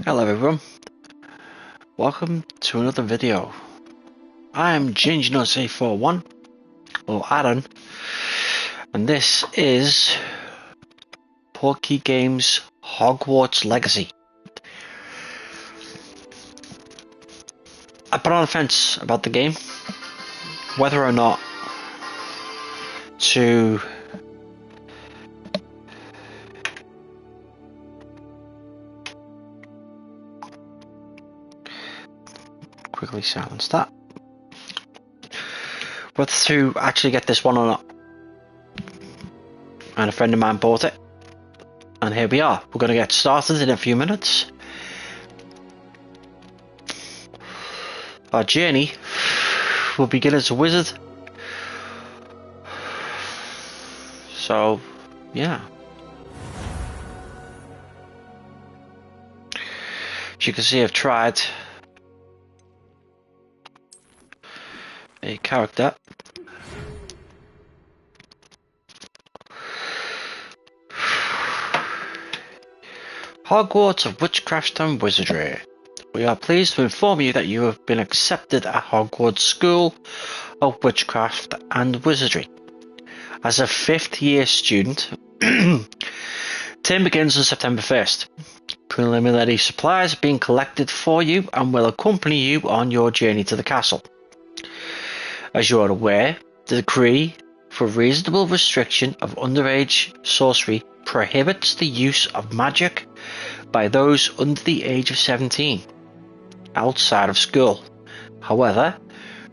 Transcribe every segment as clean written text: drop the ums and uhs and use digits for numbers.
Hello everyone, welcome to another video. I'm GingerNuts841, or Aaron, and this is Portkey Games Hogwarts Legacy. I've been on the fence about the game, whether or not to quickly silence that, whether to actually get this one or not. And a friend of mine bought it, and here we are. We're going to get started in a few minutes. Our journey will begin as a wizard. So, yeah. As you can see, I've tried a character. Hogwarts of Witchcraft and Wizardry. We are pleased to inform you that you have been accepted at Hogwarts School of Witchcraft and Wizardry. As a 5th year student, term begins on September 1st. Preliminary supplies are being collected for you and will accompany you on your journey to the castle. As you are aware, the decree for reasonable restriction of underage sorcery prohibits the use of magic by those under the age of 17 outside of school. However,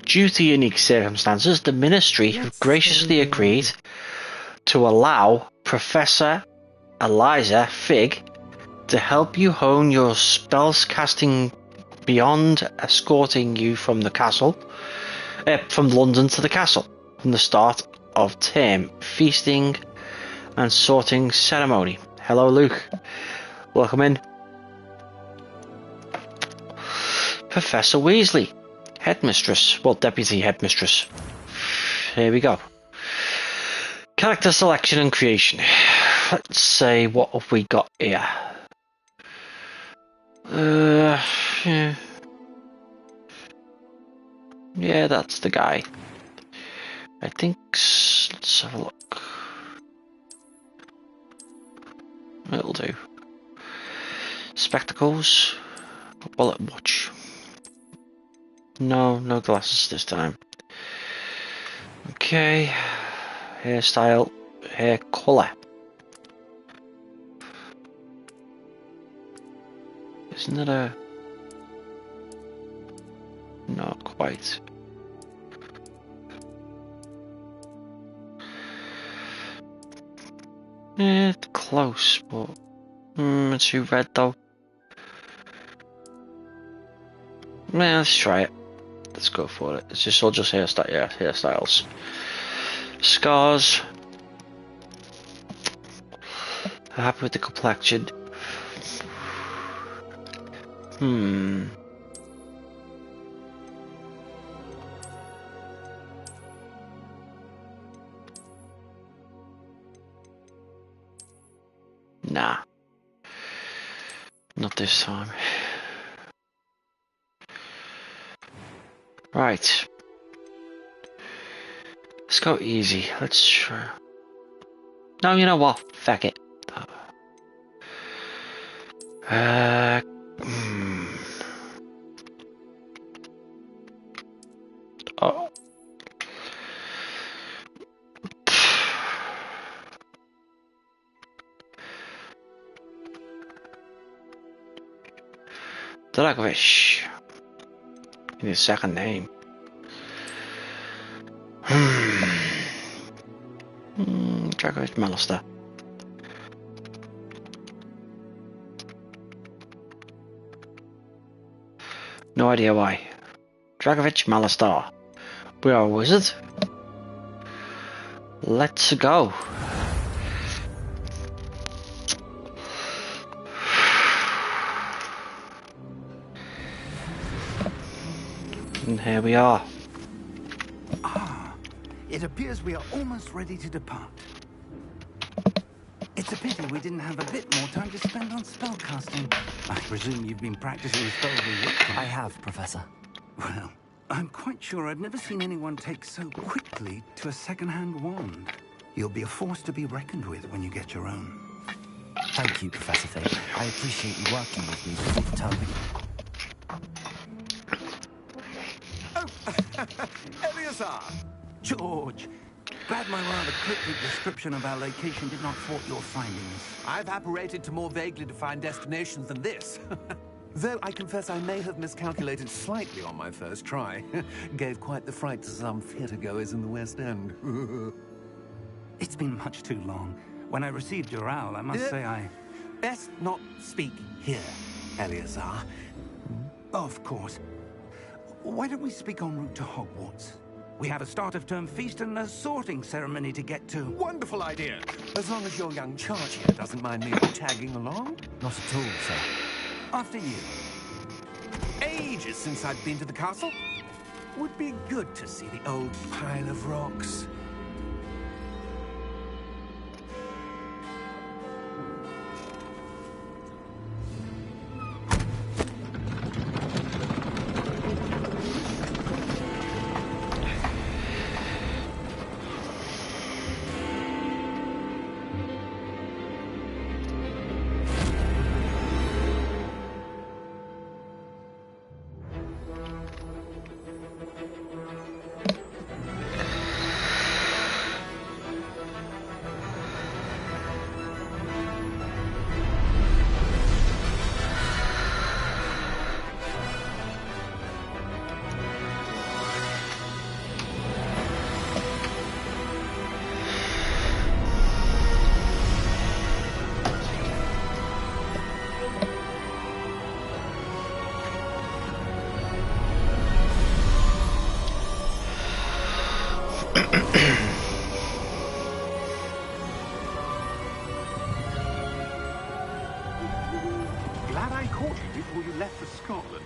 due to unique circumstances, the Ministry have graciously agreed to allow Professor Eliza Fig to help you hone your spells casting beyond escorting you from the castle, from London to the castle, from the start of term feasting and sorting ceremony. Hello, Luke. Welcome in. Professor Weasley, Headmistress, well, Deputy Headmistress. Here we go. Character selection and creation. Let's say, what have we got here? Yeah, that's the guy. I think, let's have a look. It'll do. Spectacles, wallet watch. No glasses this time. Okay, hairstyle, hair colour. Isn't it a... Not quite. It's close, but it's too red though. Yeah, let's try it. Let's go for it. It's just all just hairstyles. Scars. Happy with the complexion. Nah. Not this time. Right. Let's go easy. Let's try. No, you know what? Fuck it. Oh. Dragovish. In his second name. Dragovish Malister. No idea why. Dragovish Malister. We are a wizard. Let's go. And here we are. It appears we are almost ready to depart. It's It's a pity we didn't have a bit more time to spend on spellcasting. I presume you've been practicing spells with I have, Professor. Well, I'm quite sure I've never seen anyone take so quickly to a second-hand wand. You'll be a force to be reckoned with when you get your own. Thank you, Professor Fig. I appreciate you working with me before the term begins. Eleazar! George! Glad my rather cryptic description of our location did not thwart your findings. I've apparated to more vaguely defined destinations than this. Though I confess I may have miscalculated slightly on my first try. Gave quite the fright to some theatre-goers in the West End. It's been much too long. When I received your owl, I must say I... Best not speak here, Eleazar. Of course. Why don't we speak en route to Hogwarts? We have a start-of-term feast and a sorting ceremony to get to. Wonderful idea. As long as your young charge here doesn't mind me tagging along. Not at all, sir. After you. Ages since I've been to the castle. Would be good to see the old pile of rocks. Glad I caught you before you left for Scotland.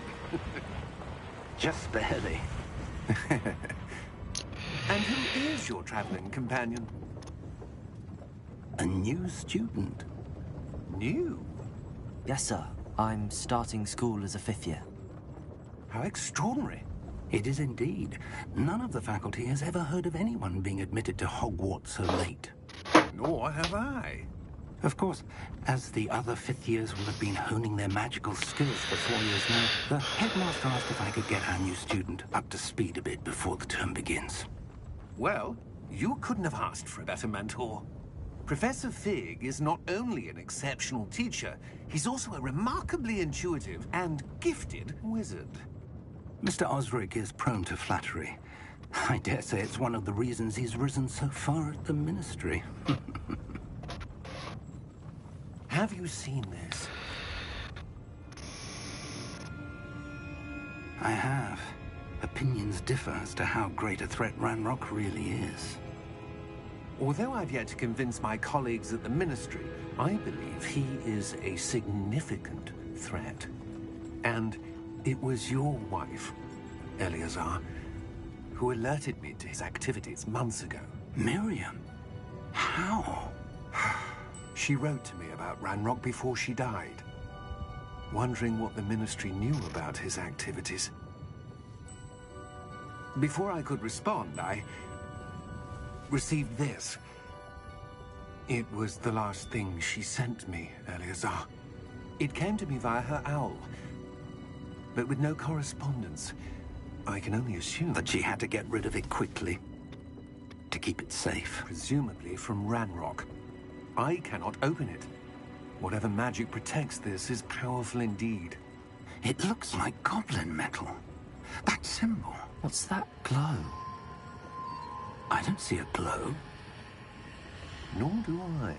Just barely. And who is your traveling companion? A new student. New? Yes, sir. I'm starting school as a 5th year. How extraordinary. It is indeed. None of the faculty has ever heard of anyone being admitted to Hogwarts so late. Nor have I. Of course, as the other 5th years will have been honing their magical skills for 4 years now, the headmaster asked if I could get our new student up to speed a bit before the term begins. Well, you couldn't have asked for a better mentor. Professor Fig is not only an exceptional teacher, he's also a remarkably intuitive and gifted wizard. Mr. Osric is prone to flattery. I dare say it's one of the reasons he's risen so far at the ministry. Have you seen this? I have. Opinions differ as to how great a threat Ranrock really is. Although I've yet to convince my colleagues at the Ministry, I believe he is a significant threat. And it was your wife, Eleazar, who alerted me to his activities months ago. Miriam? How? She wrote to me about Ranrock before she died, wondering what the Ministry knew about his activities. Before I could respond, I received this. It was the last thing she sent me, Eleazar. It came to me via her owl, but with no correspondence. I can only assume That she had to get rid of it quickly, to keep it safe. presumably from Ranrock. I cannot open it. Whatever magic protects this is powerful indeed. It looks like goblin metal. That symbol. What's that glow? I don't see a glow. Nor do I.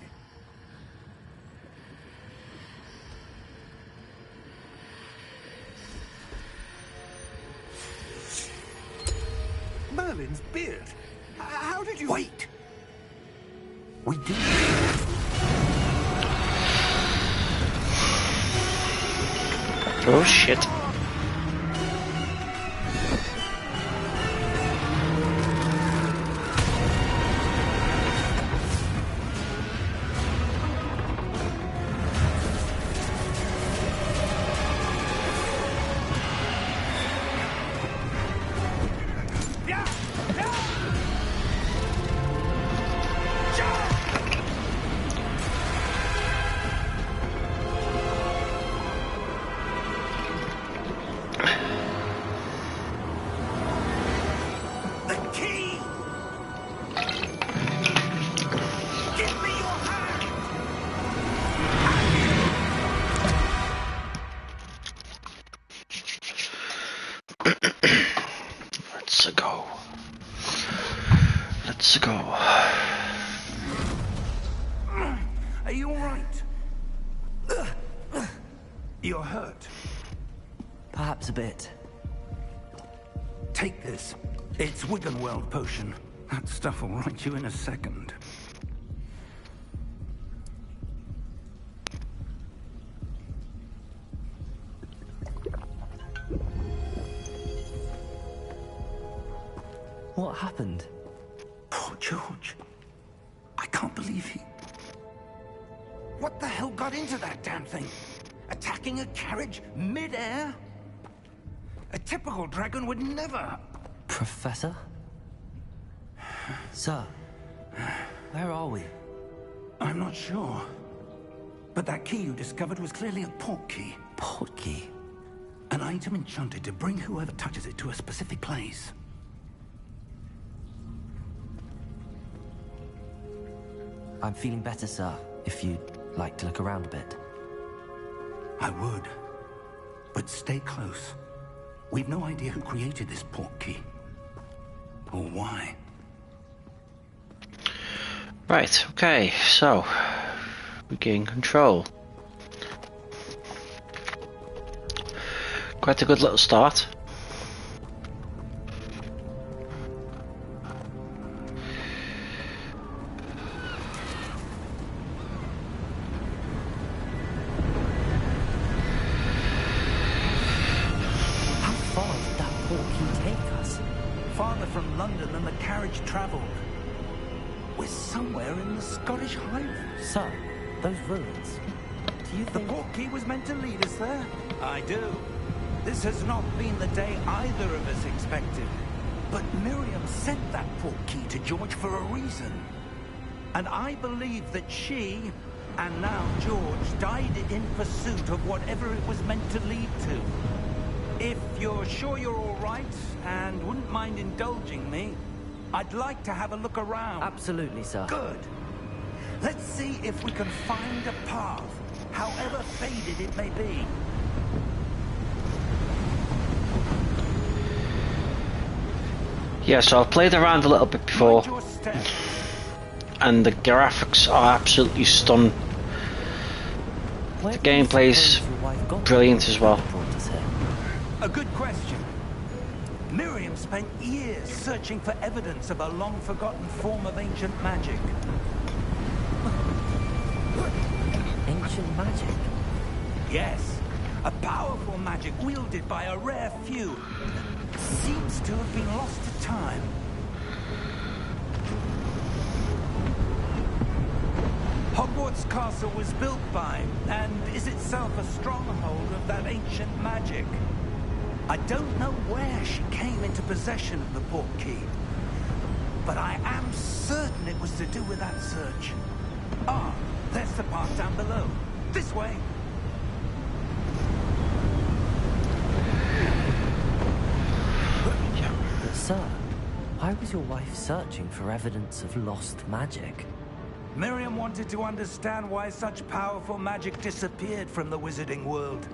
Merlin's beard. How did you... Wait! We do. Oh shit. Let's go. Are you all right? You're hurt. Perhaps a bit. Take this. It's Wiggenweld potion. That stuff will right you in a second. What happened? Poor George. I can't believe he... What the hell got into that damn thing? Attacking a carriage mid-air? A typical dragon would never... Professor? Sir, where are we? I'm not sure. But that key you discovered was clearly a port key. Port key? An item enchanted to bring whoever touches it to a specific place. I'm feeling better, sir, if you'd like to look around a bit. I would. But stay close. We've no idea who created this port key. Or why. Right, okay, so we gain control. Quite a good little start. Farther from London than the carriage travelled. We're somewhere in the Scottish Highlands. Sir, those ruins. Do you The think... port key was meant to lead us there? I do. This has not been the day either of us expected. But Miriam sent that port key to George for a reason. And I believe that she, and now George, died in pursuit of whatever it was meant to lead to. If you're sure you're all right, and wouldn't mind indulging me, I'd like to have a look around. Absolutely, sir. Good. Let's see if we can find a path, however faded it may be. Yeah, so I've played around a little bit before, Mind your step. and the graphics are absolutely stunning. Where The do you gameplay's suppose your wife got brilliant as well. brought us here? A good question. Miriam spent years searching for evidence of a long-forgotten form of ancient magic. Ancient magic? Yes, a powerful magic wielded by a rare few. Seems to have been lost to time. Hogwarts Castle was built by, and is itself a stronghold of that ancient magic. I don't know where she came into possession of the port key, but I am certain it was to do with that search. Ah, there's the path down below. This way. But sir, why was your wife searching for evidence of lost magic? Miriam wanted to understand why such powerful magic disappeared from the wizarding world.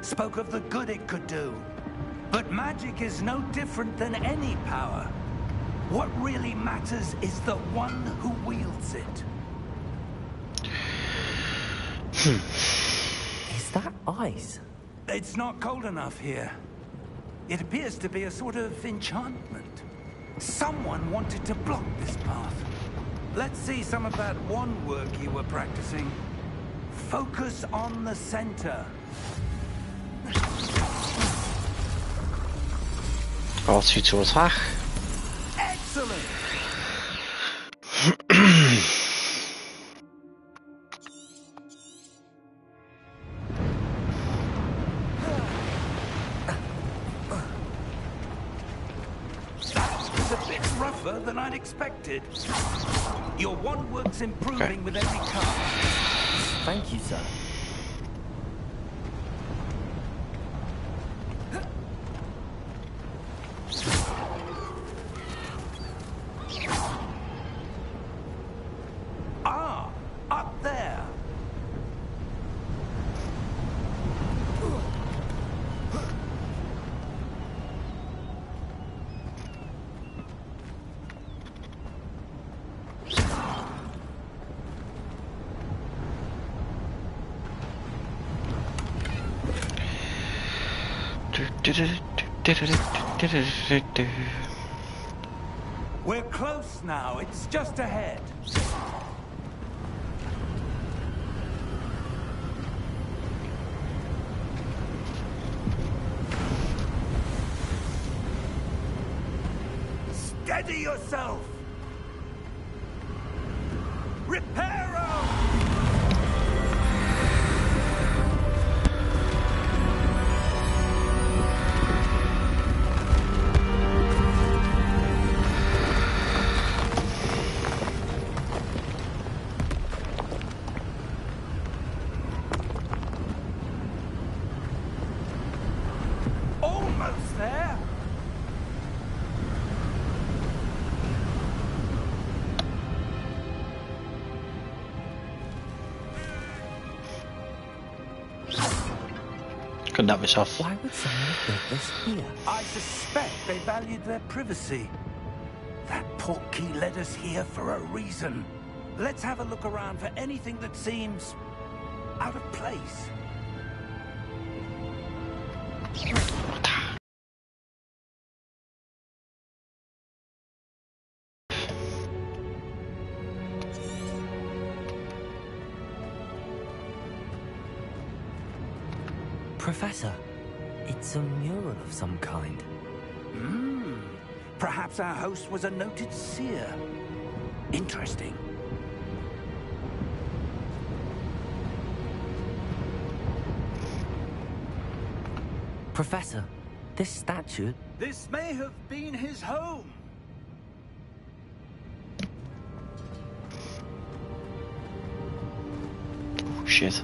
Spoke of the good it could do. But magic is no different than any power. What really matters is the one who wields it. Is that ice? It's not cold enough here. It appears to be a sort of enchantment. Someone wanted to block this path. Let's see some of that wand work you were practicing. Focus on the center. R2 to attack. Excellent! That was a bit rougher than I'd expected. Your wand work's improving with every cast. Thank you, sir. Ah, up there. We're close now. It's just ahead. Steady yourself! Reparo! Almost there! Couldn't help myself. Why would someone have built this here? I suspect they valued their privacy. That portkey led us here for a reason. Let's have a look around for anything that seems out of place. Professor, it's a mural of some kind. Perhaps our host was a noted seer. Interesting. Professor, this statue... This may have been his home. Oh, shit.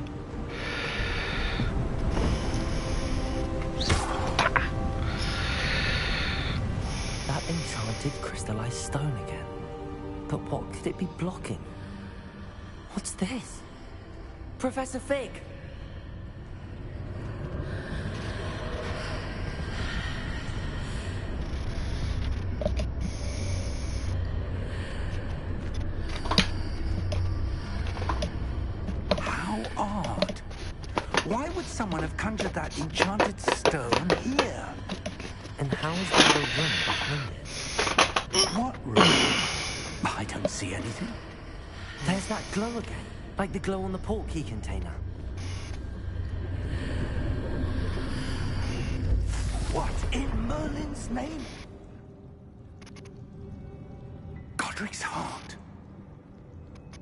That enchanted crystallized stone again. But what could it be blocking? What's this? Professor Fig! How odd. Why would someone have conjured that enchanted stone here? And how is there a room behind it? What room? I don't see anything. There's that glow again, like the glow on the portkey container. What in Merlin's name? Godric's heart.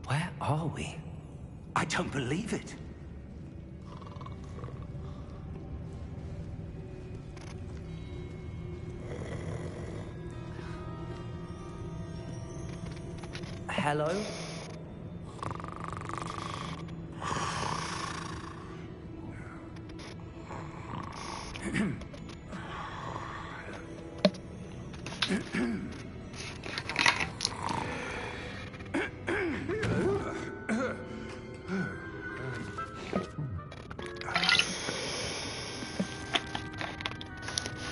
Where are we? I don't believe it. Hello?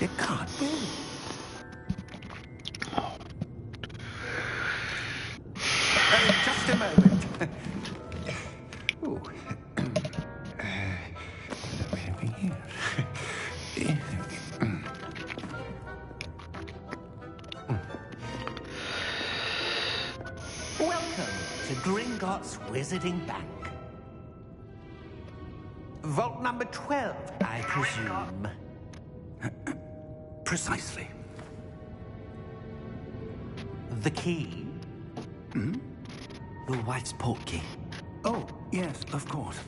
It can't be. Just a moment. Ooh. Welcome to Gringotts Wizarding Bank. Vault number 12, I presume. Precisely. The key? Your wife's portkey. Oh, yes, of course.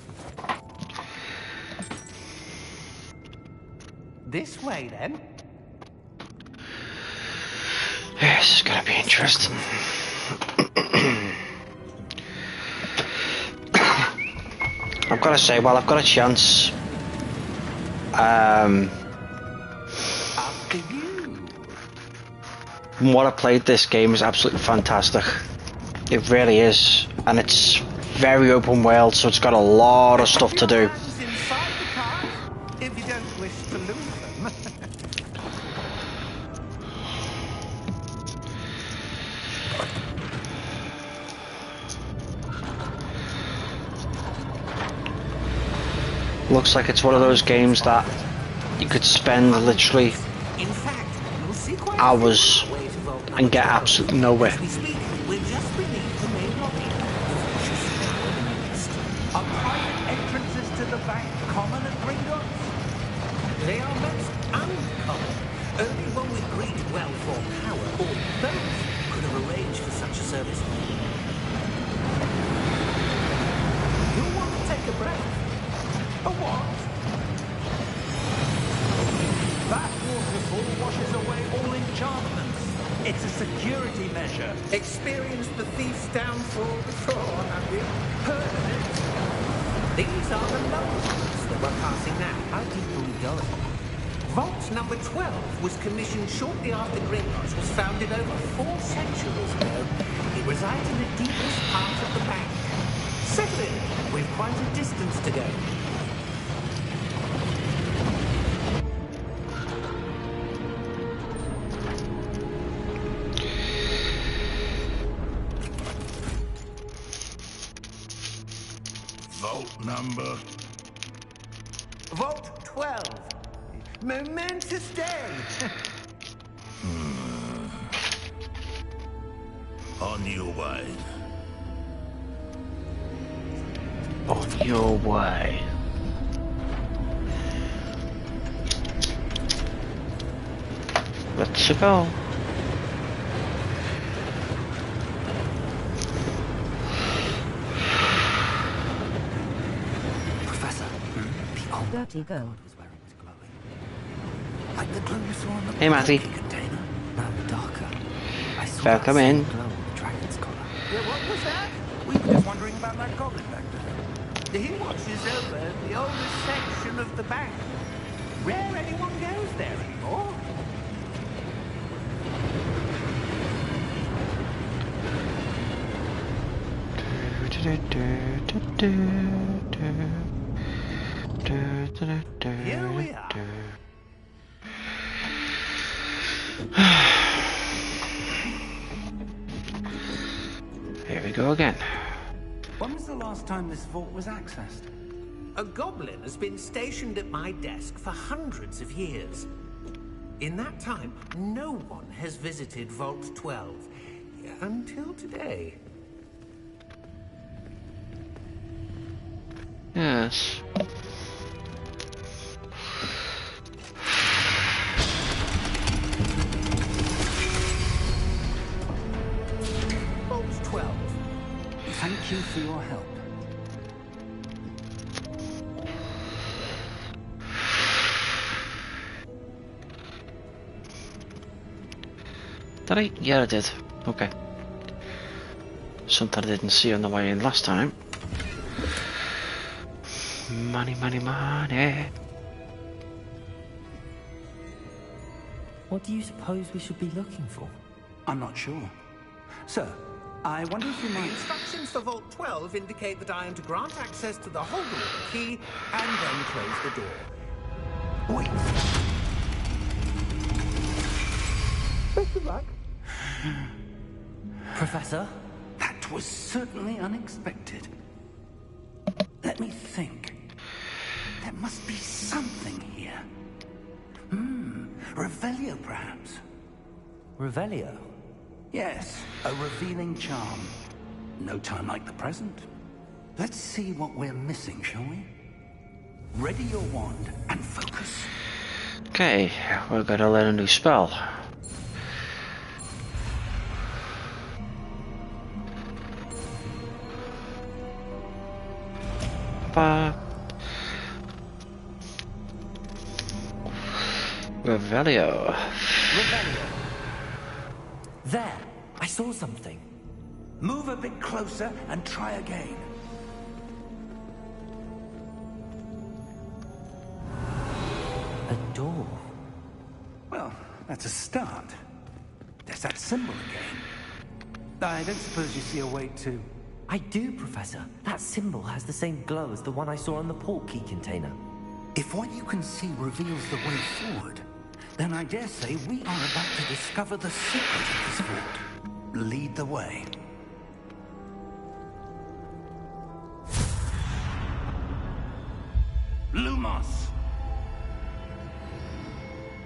This way, then. This is gonna be interesting. I've got to say, while I've got a chance, After you. from what I played, this game is absolutely fantastic. It really is, and it's very open world, so it's got a lot of stuff to do. Inside the car, if you don't wish to lose them. Looks like it's one of those games that you could spend literally In fact, you'll see quite hours a few way to vault number and get 12. absolutely nowhere. As we speak, we're just beneath the main lobby. Are private entrances to the bank common at Gringotts? They are most uncommon. Only one with great wealth or power, or both, could have arranged for such a service. You'll want to take a breath. A what? That waterfall washes away all enchantments. It's a security measure. Experienced the thief's downfall before, have you? Heard of it? These are the numbers that we're passing now. How deep are we going? Vault number 12 was commissioned shortly after Gringotts was founded over 4 centuries ago. It resides in the deepest part of the bank. Settle in. We've quite a distance to go. Vault number. Vault 12. Momentous day. On your way. On your way. Let's go. Professor, the old Dirty girl. was where it was glowing. Like the glow you saw on the Hey, Matthew. container. No, darker. I saw Fair that come same in. glow on the dragon's collar. Yeah, what was that? We were just wondering about that goblin back there. He watches over the oldest section of the bank. Rare anyone goes there anymore. Here we are. Here we go again. When was the last time this vault was accessed? A goblin has been stationed at my desk for hundreds of years. In that time, no one has visited Vault 12. Until today. Yes. Vault 12. Thank you for your help. Did I? Yeah, I did. Okay. Something I didn't see on the way in last time. Money, money, money. What do you suppose we should be looking for? I'm not sure. Sir, I wonder if you The might... instructions for Vault 12 indicate that I am to grant access to the Hogwarts key and then close the door. Wait. Best of luck. Professor? That was certainly unexpected. Let me think. There must be something here. Revelio, perhaps. Revelio? Yes, a revealing charm. No time like the present. Let's see what we're missing, shall we? Ready your wand and focus. Okay, we're gonna learn a new spell. Revelio. Revelio! There! I saw something. Move a bit closer and try again. A door. Well, that's a start. There's that symbol again. I don't suppose you see a way to... I do, Professor. That symbol has the same glow as the one I saw on the port key container. If what you can see reveals the way forward, then I dare say we are about to discover the secret of this vault. Lead the way. Lumos!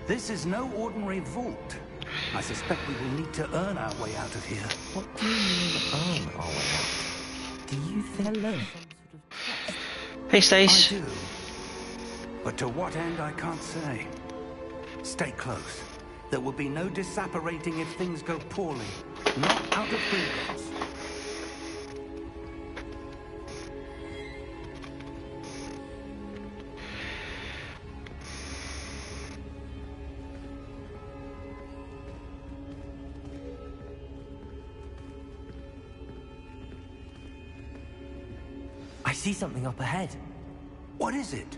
This is no ordinary vault. I suspect we will need to earn our way out of here. What do you mean, earn our way out? Do you think there's some sort of test? Hey, I Stace. do. But to what end, I can't say. Stay close. There will be no disapparating if things go poorly. Not out of Gringotts. I see something up ahead. What is it?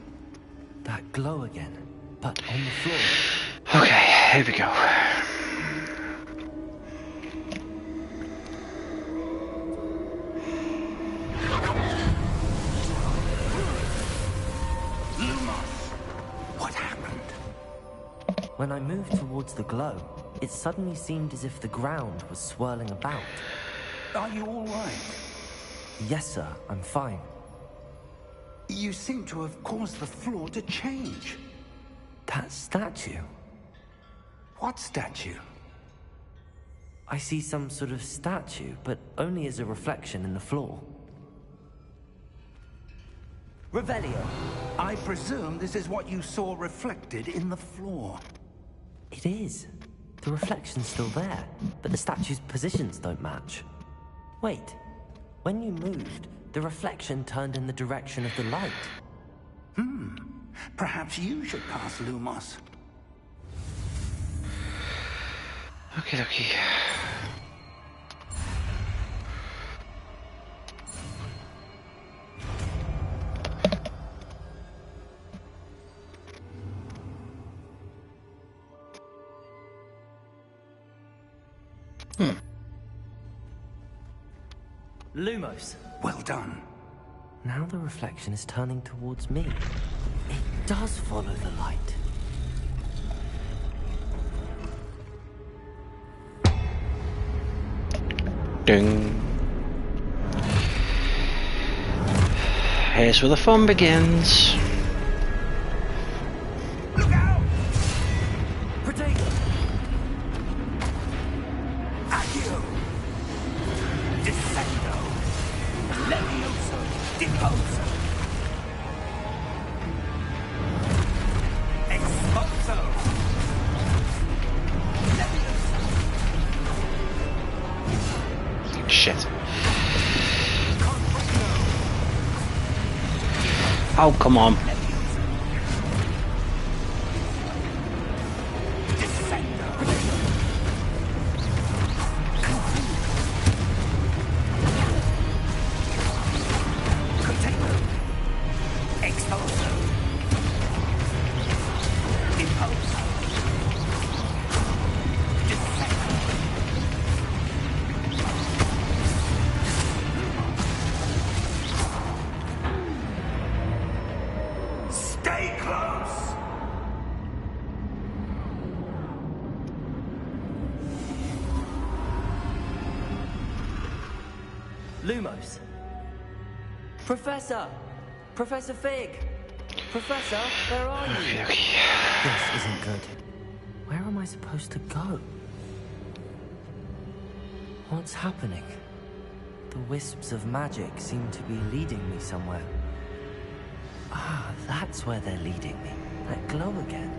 That glow again, but on the floor. Okay, here we go. What happened? When I moved towards the glow, it suddenly seemed as if the ground was swirling about. Are you all right? Yes, sir, I'm fine. You seem to have caused the floor to change. That statue. What statue? I see some sort of statue, but only as a reflection in the floor. Revelio. I presume this is what you saw reflected in the floor. It is. The reflection's still there, but the statue's positions don't match. Wait. When you moved, the reflection turned in the direction of the light. Perhaps you should cast Lumos. Okay, okay. Lumos. Well done. Now the reflection is turning towards me. It does follow the light. Ding. Here's where the fun begins. Look out! Protego! Accio! Descendo! Levioso! Deposo! Exposo! Levioso! Shit. Oh, come on. Descendo! Protego! Exposo! Deposo! Descendo! Stay close! Lumos. Professor! Professor Fig! Professor, where are you? Okay, okay. This isn't good. Where am I supposed to go? What's happening? The wisps of magic seem to be leading me somewhere. Ah, that's where they're leading me. That glow again.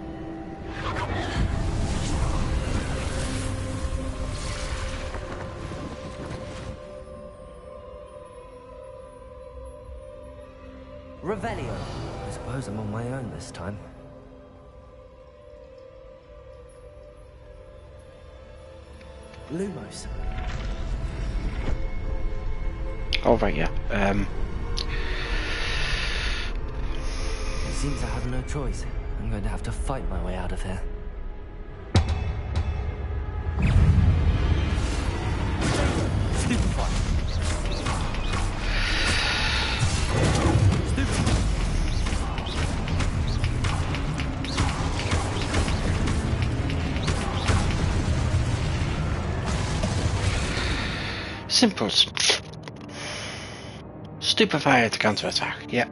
Revelio. I suppose I'm on my own this time. Lumos. Oh, right, yeah. It seems I have no choice. I'm going to have to fight my way out of here. Stupefy. Simples. Stupefier to counter-attack, yeah.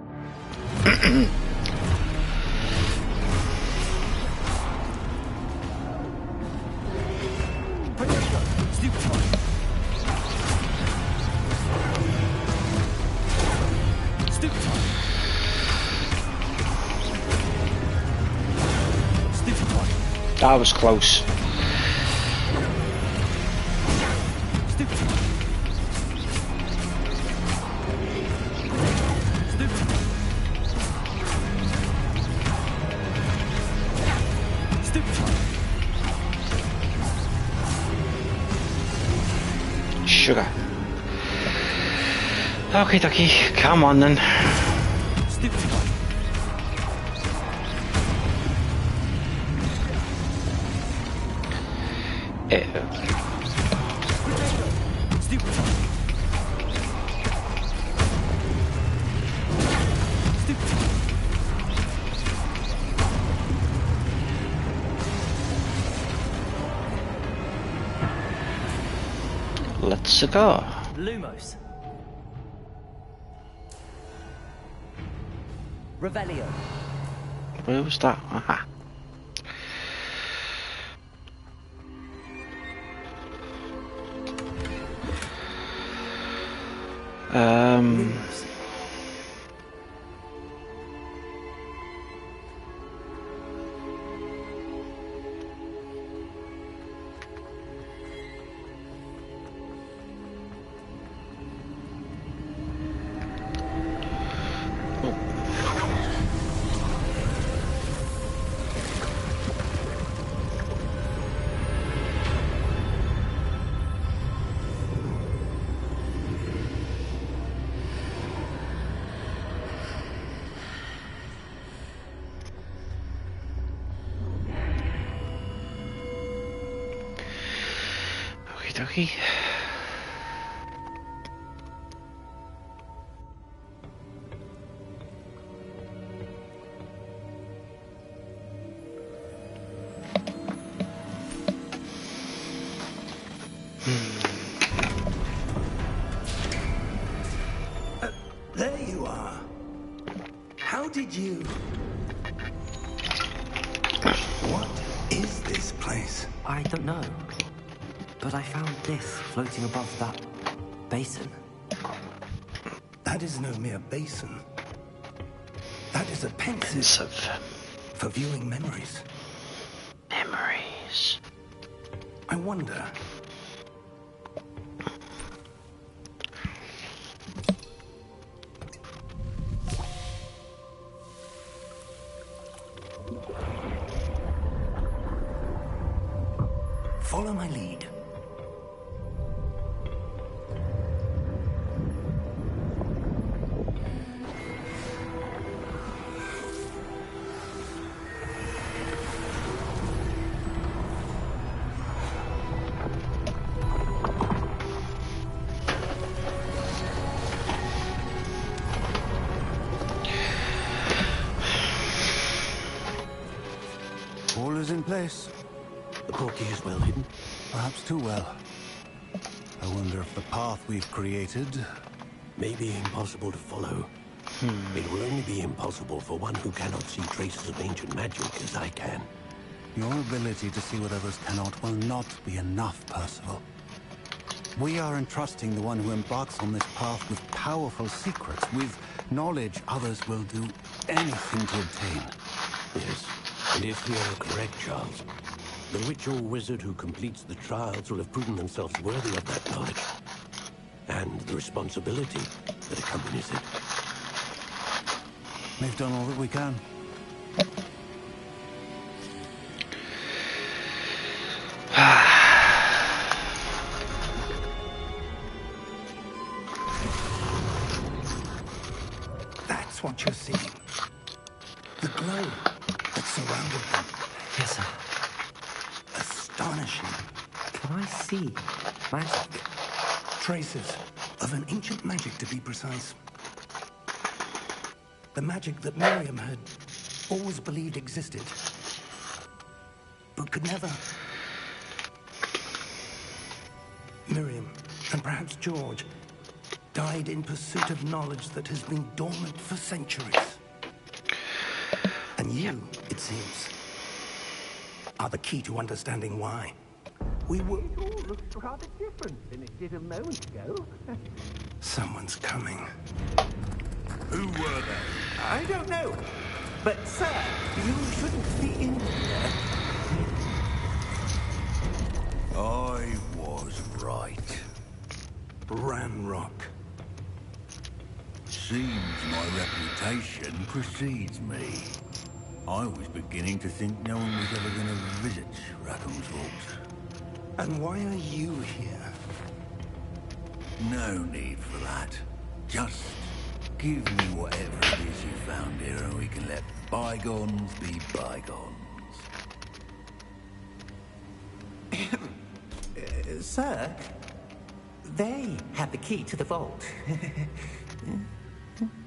That was close. Sugar. Okie dokie, come on then. Let's go. Lumos. Revelio. Where was that? Aha. Lumos. Okie dokie. There you are. How did you... What is this place? I don't know. But I found this floating above that basin. That is no mere basin. That is a pensive Pensive. for viewing memories. Memories. I wonder... Follow my lead. All is in place. The portkey is well hidden. Perhaps too well. I wonder if the path we've created... May be impossible to follow. It will only be impossible for one who cannot see traces of ancient magic as I can. Your ability to see what others cannot will not be enough, Percival. We are entrusting the one who embarks on this path with powerful secrets, with knowledge others will do anything to obtain. Yes, and if we are correct, Charles, the witch or wizard who completes the trials will have proven themselves worthy of that knowledge. And the responsibility that accompanies it. We've done all that we can. That's what you're seeing. The glow that surrounded them. Yes, sir. Astonishing. Can I see magic? Traces of an ancient magic, to be precise. The magic that Miriam had always believed existed, but could never. Miriam, and perhaps George, died in pursuit of knowledge that has been dormant for centuries. And you, it seems, are the key to understanding why. We were... It all looks rather different than it did a moment ago. Someone's coming. Who were they? I don't know. But, sir, you shouldn't be in here. Ranrock. Seems my reputation precedes me. I was beginning to think no one was ever going to visit Rackham's vault. And why are you here? No need for that. Just give me whatever it is you found here and we can let bygones be bygones. Sir, they have the key to the vault.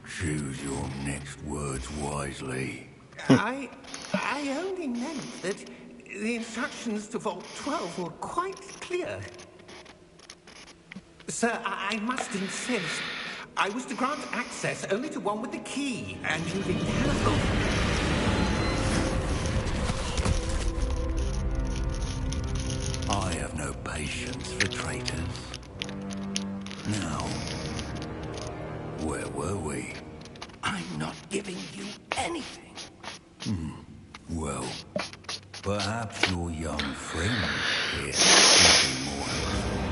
Choose your next words wisely. I only meant that the instructions to Vault 12 were quite clear. Sir, I must insist. I was to grant access only to one with the key, and you didn't have them. I have no patience for traitors. Now, where were we? I'm not giving you anything. Well, perhaps your young friend here will be more helpful.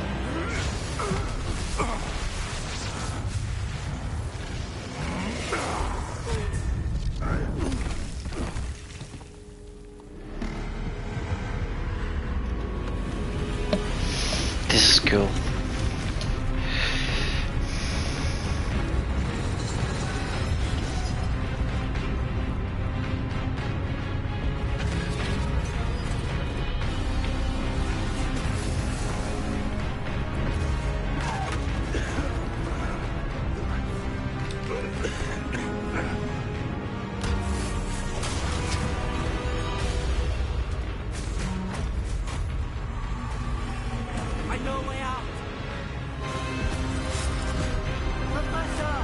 This is cool. I know a way out. Professor!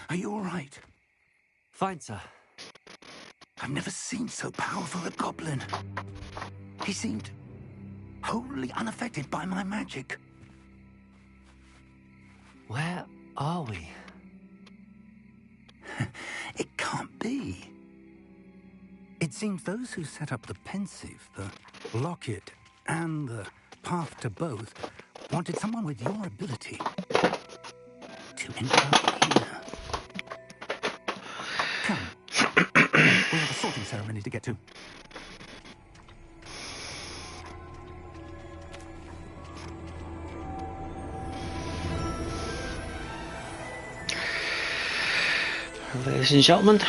Are you all right? Fine, sir. I've never seen so powerful a goblin. He seemed wholly unaffected by my magic. Where are we? It can't be. It seems those who set up the pensive, the locket, and the path to both wanted someone with your ability to end up here. Come. We have a sorting ceremony to get to. Ladies and gentlemen,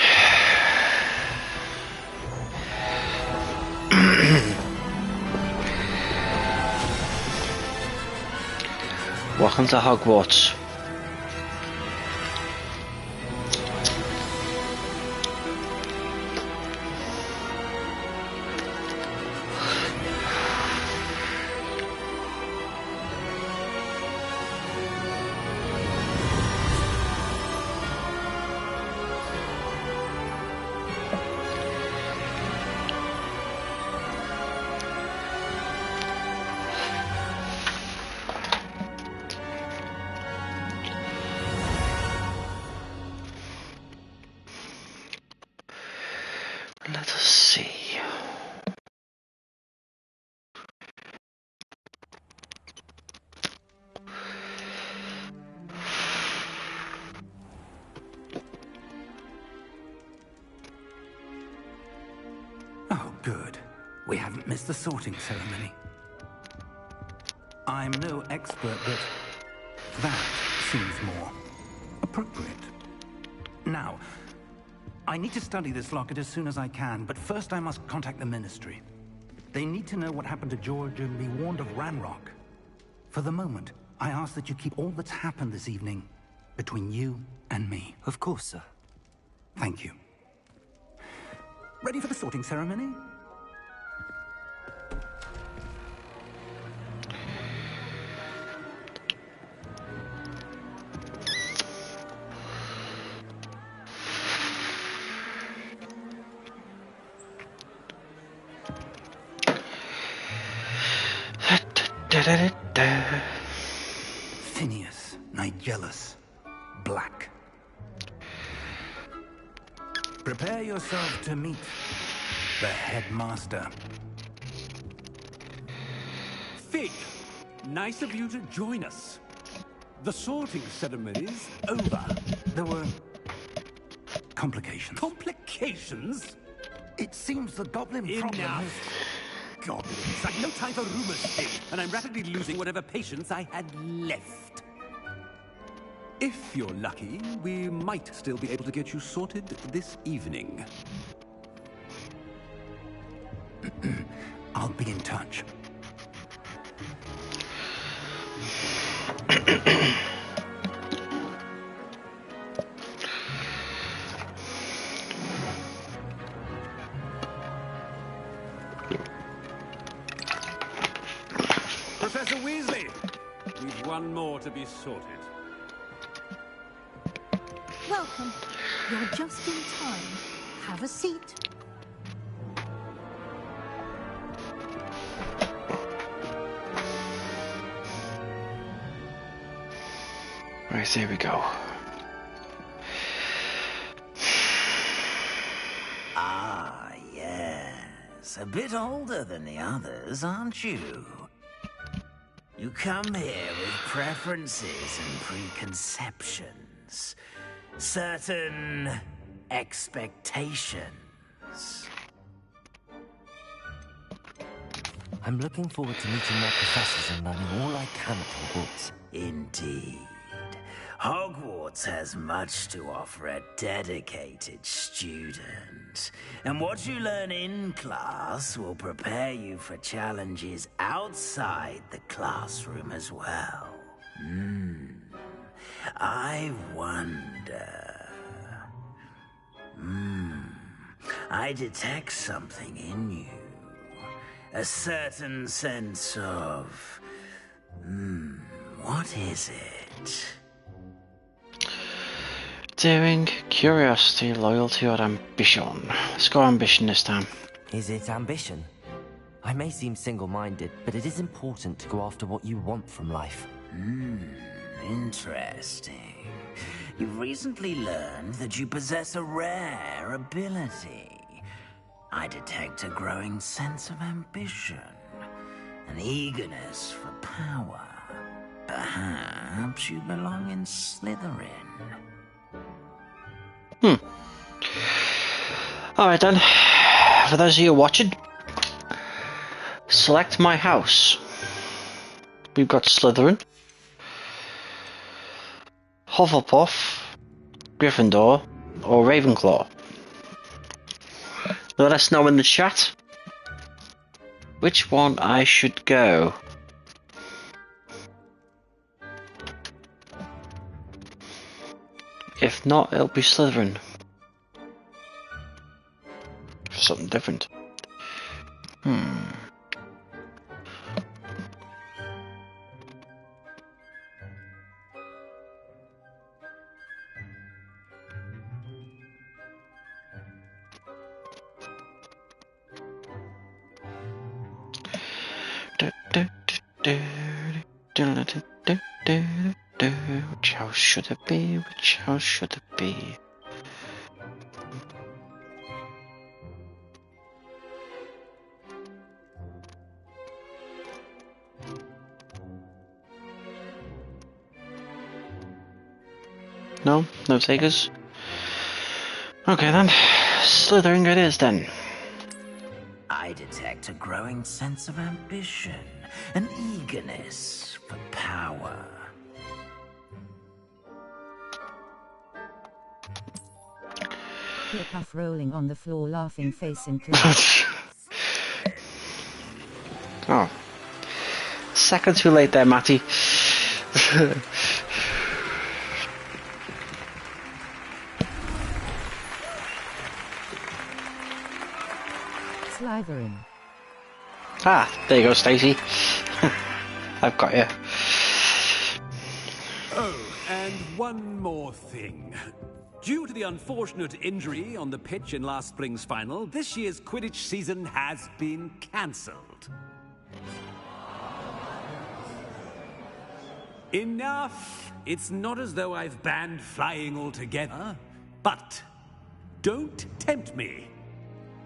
welcome to Hogwarts. Let us see. Oh, good. We haven't missed the sorting ceremony. I'm no expert, but that seems more appropriate. Now, I need to study this locket as soon as I can, but first I must contact the Ministry. They need to know what happened to George and be warned of Ranrock. For the moment, I ask that you keep all that's happened this evening between you and me. Of course, sir. Thank you. Ready for the sorting ceremony? Da-da-da-da. Phineas, Nigellus, Black. Prepare yourself to meet the headmaster. Fig, nice of you to join us. The sorting ceremony's over. There were complications. Complications? It seems the goblin problem Enough. has... Goblins. I've no time for rumors, Fig, and I'm rapidly losing whatever patience I had left. If you're lucky, we might still be able to get you sorted this evening. I'll be in touch. Professor Weasley, we've one more to be sorted. Welcome. You're just in time. Have a seat. Right, here we go. Ah, yes. A bit older than the others, aren't you? You come here with preferences and preconceptions. Certain expectations. I'm looking forward to meeting my professors and learning all I can at Hogwarts. Indeed. Hogwarts has much to offer a dedicated student. And what you learn in class will prepare you for challenges outside the classroom as well. I wonder... I detect something in you. A certain sense of... what is it? Daring, curiosity, loyalty, or ambition. Let's go ambition this time. Is it ambition? I may seem single-minded, but it is important to go after what you want from life. Interesting. You've recently learned that you possess a rare ability. I detect a growing sense of ambition, an eagerness for power. Perhaps you belong in Slytherin. Alright then, for those of you watching, select my house. We've got Slytherin, Hufflepuff, Gryffindor, or Ravenclaw. Let us know in the chat which one I should go. If not, it'll be Slytherin. Something different. Which house should it be? Which house should it be? No? No takers? Okay then. Slytherin it is then. I detect a growing sense of ambition, an eagerness for power. Puff rolling on the floor, laughing face in class. Oh. Second too late there, Matty. Slytherin. Ah, there you go, Stacey. I've got you. Oh, and one more thing. Due to the unfortunate injury on the pitch in last spring's final, this year's Quidditch season has been cancelled. Enough! It's not as though I've banned flying altogether. But don't tempt me.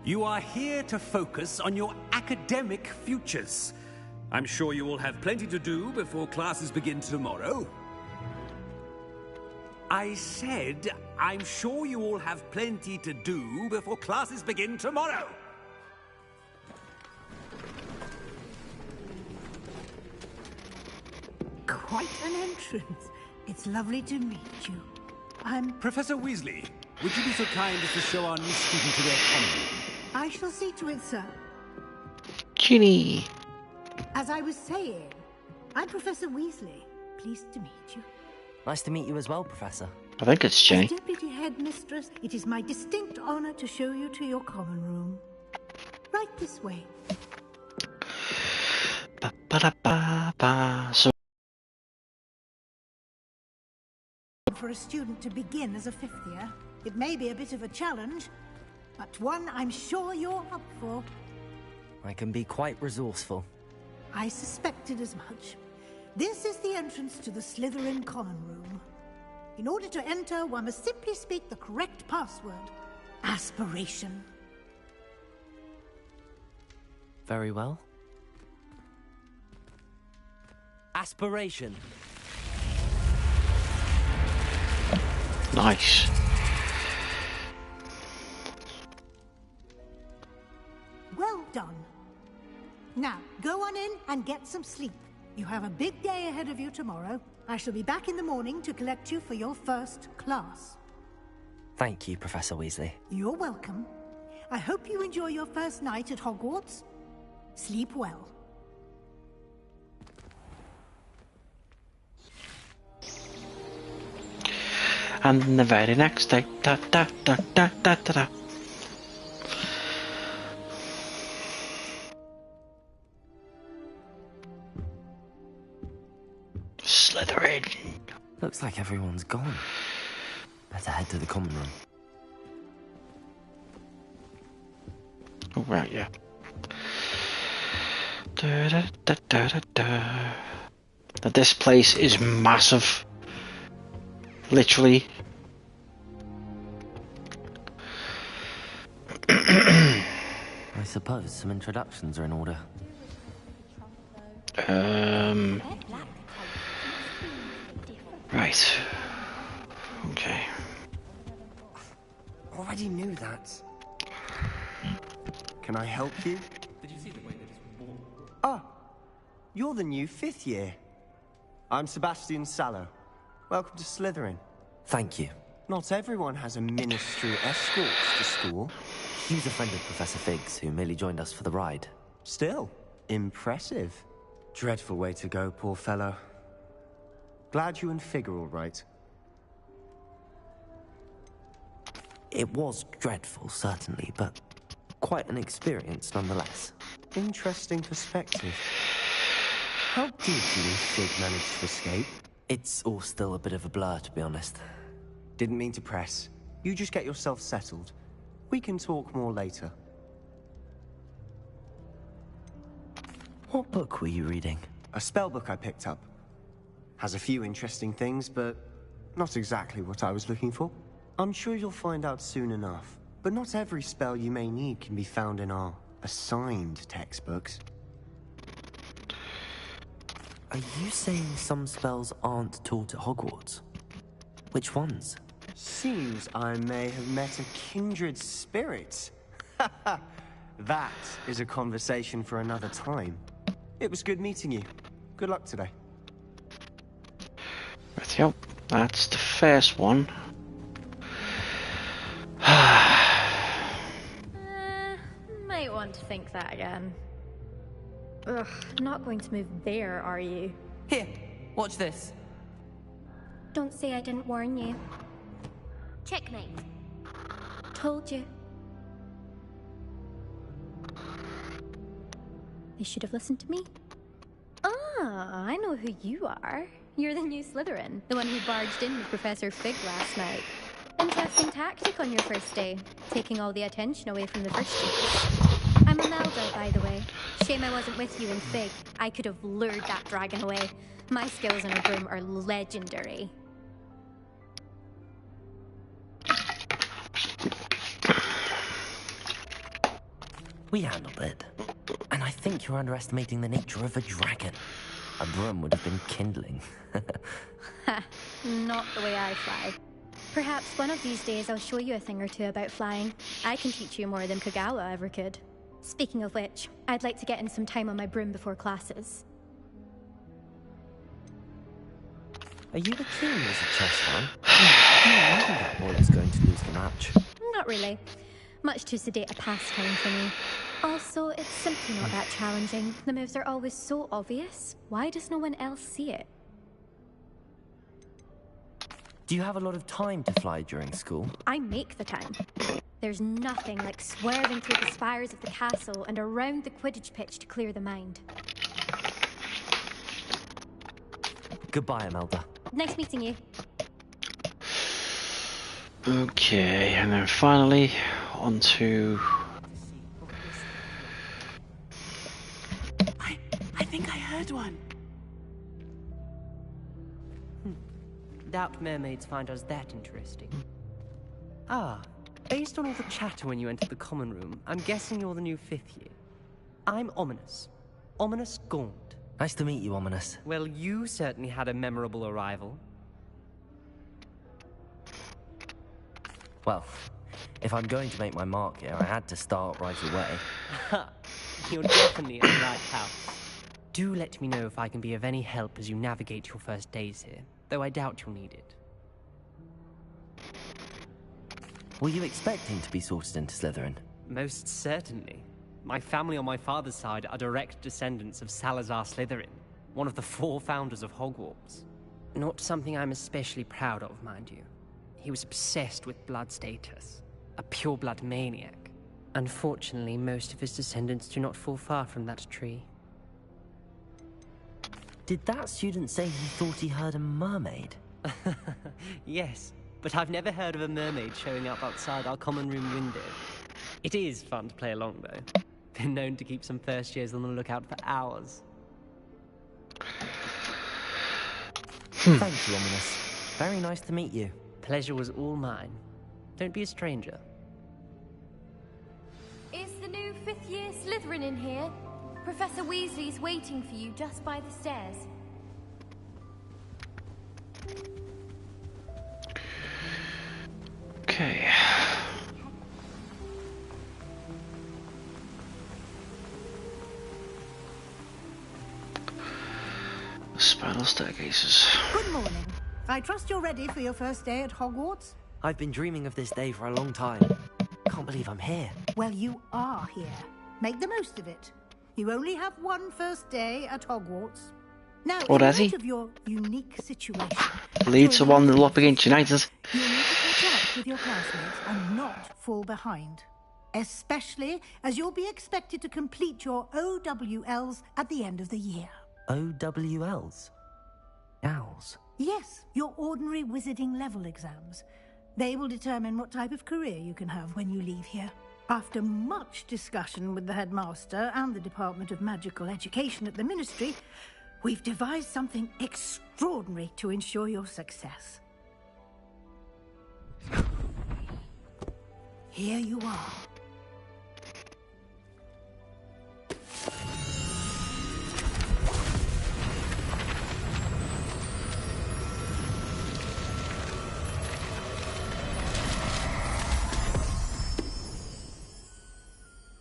You are here to focus on your academic futures. I'm sure you will have plenty to do before classes begin tomorrow. I said, I'm sure you all have plenty to do before classes begin tomorrow. Quite an entrance. It's lovely to meet you. I'm... Professor Weasley, would you be so kind as to show our new student to their common room? I shall see to it, sir. Ginny. As I was saying, I'm Professor Weasley. Pleased to meet you. Nice to meet you as well, Professor. I think it's Ginny. As Deputy Headmistress, it is my distinct honor to show you to your common room. Right this way. Ba-ba-da-ba-ba. So For a student to begin as a fifth year, it may be a bit of a challenge, but one I'm sure you're up for. I can be quite resourceful. I suspected as much. This is the entrance to the Slytherin common room. In order to enter, one must simply speak the correct password. Aspiration. Very well. Aspiration. nice. Well done. Now, go on in and get some sleep. You have a big day ahead of you tomorrow. I shall be back in the morning to collect you for your first class. Thank you, Professor Weasley. You're welcome. I hope you enjoy your first night at Hogwarts. Sleep well. And the very next day, da da da da da da da. Slytherin. Looks like everyone's gone. Better head to the common room. Oh, right, yeah. Da, da, da, da, da, da. Now, this place is massive. Literally. I suppose some introductions are in order. Right. Okay. Already knew that. Can I help you? Did you see the way that it's warm? Ah, you're the new fifth year. I'm Sebastian Sallow. Welcome to Slytherin. Thank you. Not everyone has a ministry escort to school. He was a friend of Professor Figgs, who merely joined us for the ride. Still, impressive. Dreadful way to go, poor fellow. Glad you and Fig are all right. It was dreadful, certainly, but quite an experience nonetheless. Interesting perspective. How did you and Fig manage to escape? It's all still a bit of a blur, to be honest. Didn't mean to press. You just get yourself settled. We can talk more later. What book were you reading? A spell book I picked up. Has a few interesting things, but not exactly what I was looking for. I'm sure you'll find out soon enough. But not every spell you may need can be found in our assigned textbooks. Are you saying some spells aren't taught at Hogwarts? Which ones? Seems I may have met a kindred spirit. That is a conversation for another time. It was good meeting you. Good luck today. Right, yep. That's the first one. Might want to think that again. Ugh, not going to move there, are you? Here, watch this. Don't say I didn't warn you. Checkmate. Told you. They should have listened to me. Ah, I know who you are. You're the new Slytherin, the one who barged in with Professor Fig last night. Interesting tactic on your first day, taking all the attention away from the first years. I'm Imelda, by the way. Shame I wasn't with you in Fig. I could have lured that dragon away. My skills on a broom are legendary. We handled it. And I think you're underestimating the nature of a dragon. A broom would have been kindling. Ha, not the way I fly. Perhaps one of these days I'll show you a thing or two about flying. I can teach you more than Kagawa ever could. Speaking of which, I'd like to get in some time on my broom before classes. Are you the keen wizard chess fan? You knew that boy was going to lose the match. Not really. Much too sedate a pastime for me. Also, it's simply not that challenging. The moves are always so obvious. Why does no one else see it? Do you have a lot of time to fly during school? I make the time. There's nothing like swerving through the spires of the castle and around the Quidditch pitch to clear the mind. Goodbye, Imelda. Nice meeting you. Okay, and then finally on to... I think I heard one. Doubt mermaids find us that interesting. Ah, based on all the chatter when you entered the common room, I'm guessing you're the new 5th year. I'm Ominous. Ominous Gaunt. Nice to meet you, Ominous. Well, you certainly had a memorable arrival. Well, if I'm going to make my mark here, I had to start right away. Ha! You're definitely in the right house. Do let me know if I can be of any help as you navigate your first days here, though I doubt you'll need it. Were you expecting to be sorted into Slytherin? Most certainly. My family on my father's side are direct descendants of Salazar Slytherin, one of the 4 founders of Hogwarts. Not something I'm especially proud of, mind you. He was obsessed with blood status, a pure-blood maniac. Unfortunately, most of his descendants do not fall far from that tree. Did that student say he thought he heard a mermaid? Yes, but I've never heard of a mermaid showing up outside our common room window. It is fun to play along, though. Been known to keep some first years on the lookout for hours. Thank you, Ominous. Very nice to meet you. Pleasure was all mine. Don't be a stranger. Is the new 5th year Slytherin in here? Professor Weasley's waiting for you just by the stairs. Okay. Spiral staircases. Good morning. I trust you're ready for your first day at Hogwarts? I've been dreaming of this day for a long time. Can't believe I'm here. Well, you are here. Make the most of it. You only have one first day at Hogwarts. Now, Or in does light he? of your unique situation, Leeds to one up against United. you need to catch up with your classmates and not fall behind. Especially as you'll be expected to complete your OWLs at the end of the year. OWLs? Owls? Yes, your ordinary wizarding level exams. They will determine what type of career you can have when you leave here. After much discussion with the headmaster and the Department of Magical Education at the Ministry, we've devised something extraordinary to ensure your success. Here you are.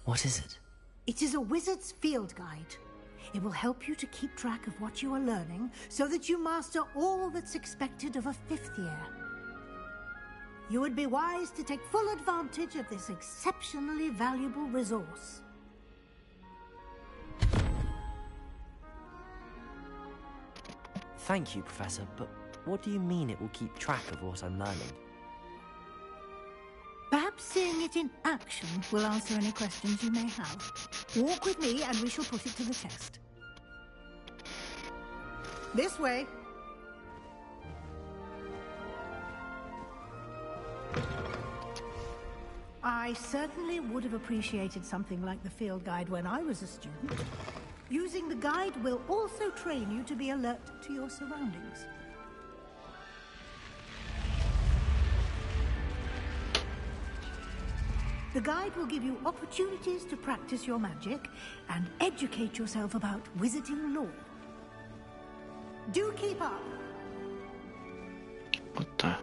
What is it? It is a wizard's field guide. It will help you to keep track of what you are learning so that you master all that's expected of a 5th year. You would be wise to take full advantage of this exceptionally valuable resource. Thank you, Professor, but what do you mean it will keep track of what I'm learning? Perhaps seeing it in action will answer any questions you may have. Walk with me and we shall put it to the test. This way. I certainly would have appreciated something like the field guide when I was a student. Using the guide will also train you to be alert to your surroundings. The guide will give you opportunities to practice your magic and educate yourself about wizarding lore. Do keep up. What the?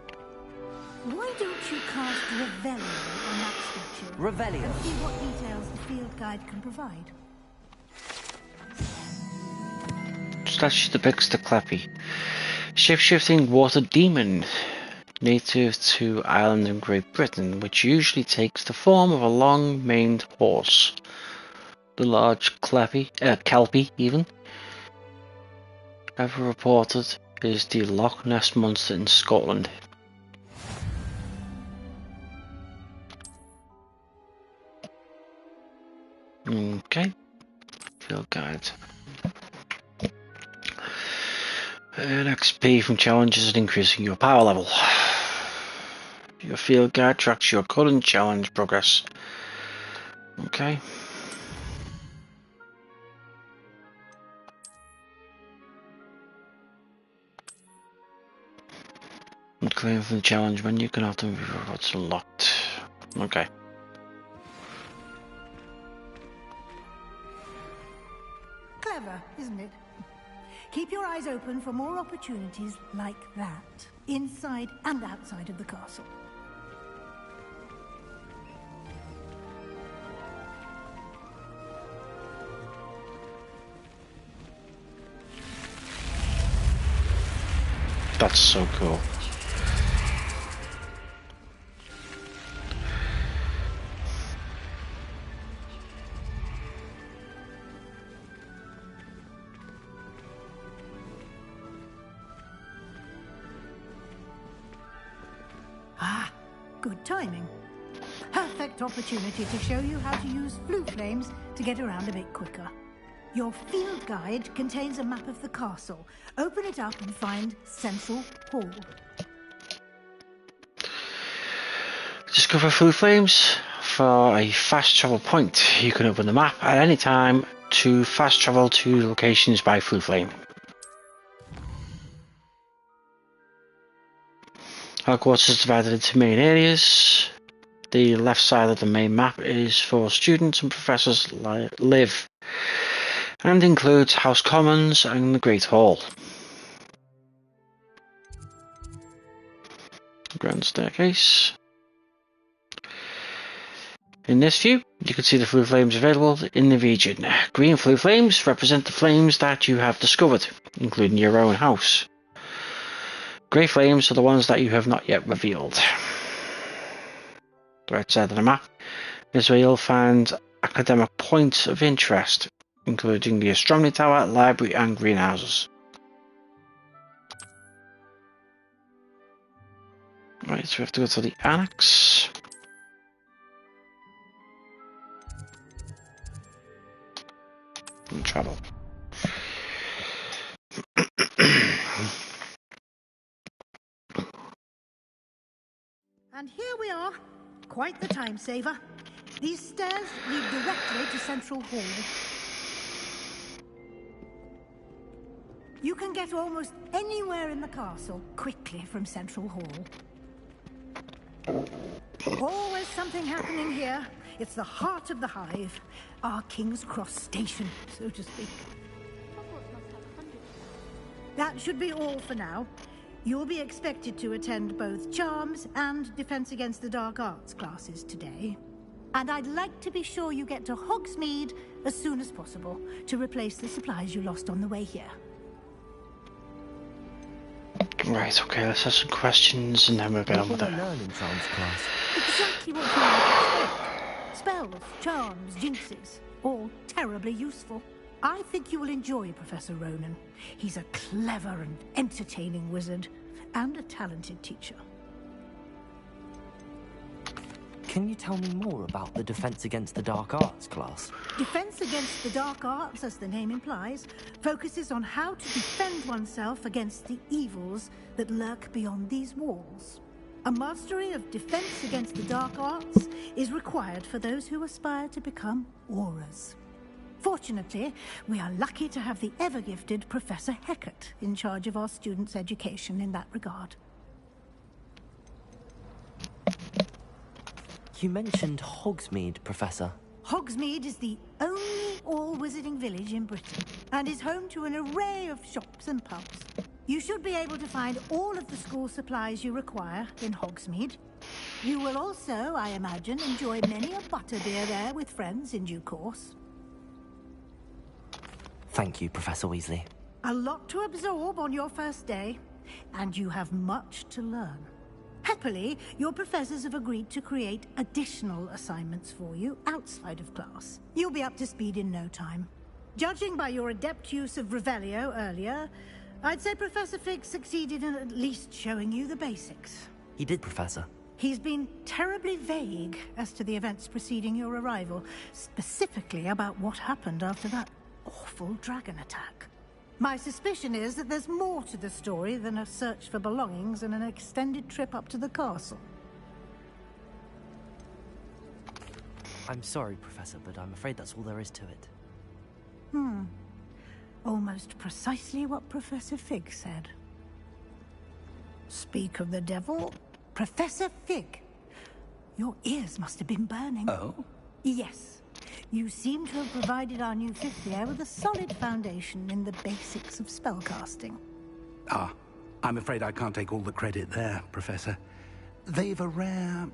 Why don't you cast Revelio on that statue? Revelio. And see what details the field guide can provide. Statue depicts the Clappy, shape-shifting water demon, native to Ireland and Great Britain, which usually takes the form of a long-maned horse. The large Kelpie, even, ever reported, is the Loch Ness Monster in Scotland. Okay, field guide. Earn XP from challenges and increasing your power level. Your field guide tracks your current challenge progress. Okay. And clear from the challenge menu can often be what's unlocked. Okay. Clever, isn't it? Keep your eyes open for more opportunities like that, inside and outside of the castle. That's so cool. Ah, good timing. Perfect opportunity to show you how to use flue flames to get around a bit quicker. Your field guide contains a map of the castle. Open it up and find Central Hall. Discover flue flames for a fast travel point. You can open the map at any time to fast travel to locations by flue flame. Hogwarts is divided into main areas. The left side of the main map is for students and professors live, and includes House Commons and the Great Hall. Grand staircase. In this view, you can see the flue flames available in the region. Green flue flames represent the flames that you have discovered, including your own house. Grey flames are the ones that you have not yet revealed. The right side of the map is where you'll find academic points of interest, including the Astronomy Tower, Library and Greenhouses. Right, so we have to go to the Annex. And travel. And here we are. Quite the time saver. These stairs lead directly to Central Hall. You can get almost anywhere in the castle quickly from Central Hall. Always something happening here. It's the heart of the hive. Our King's Cross station, so to speak. That should be all for now. You'll be expected to attend both Charms and Defense Against the Dark Arts classes today. And I'd like to be sure you get to Hogsmeade as soon as possible to replace the supplies you lost on the way here. Right, okay, let's have some questions and then we'll get on with it. Learn in Charms class. Exactly what you might expect. Spells, charms, jinxes, all terribly useful. I think you will enjoy Professor Ronan. He's a clever and entertaining wizard, and a talented teacher. Can you tell me more about the Defense Against the Dark Arts class? Defense Against the Dark Arts, as the name implies, focuses on how to defend oneself against the evils that lurk beyond these walls. A mastery of defense against the dark arts is required for those who aspire to become Aurors. Fortunately, we are lucky to have the ever-gifted Professor Hecat in charge of our students' education in that regard. You mentioned Hogsmeade, Professor. Hogsmeade is the only all-wizarding village in Britain, and is home to an array of shops and pubs. You should be able to find all of the school supplies you require in Hogsmeade. You will also, I imagine, enjoy many a butterbeer there with friends in due course. Thank you, Professor Weasley. A lot to absorb on your first day, and you have much to learn. Happily, your professors have agreed to create additional assignments for you outside of class. You'll be up to speed in no time. Judging by your adept use of Revelio earlier, I'd say Professor Fig succeeded in at least showing you the basics. He did, Professor. He's been terribly vague as to the events preceding your arrival, specifically about what happened after that awful dragon attack. My suspicion is that there's more to the story than a search for belongings and an extended trip up to the castle. I'm sorry, Professor, but I'm afraid that's all there is to it. Almost precisely what Professor Fig said. Speak of the devil, Professor Fig. Your ears must have been burning. Oh? Yes. You seem to have provided our new fifth year with a solid foundation in the basics of spellcasting. Ah, I'm afraid I can't take all the credit there, Professor. They've a rare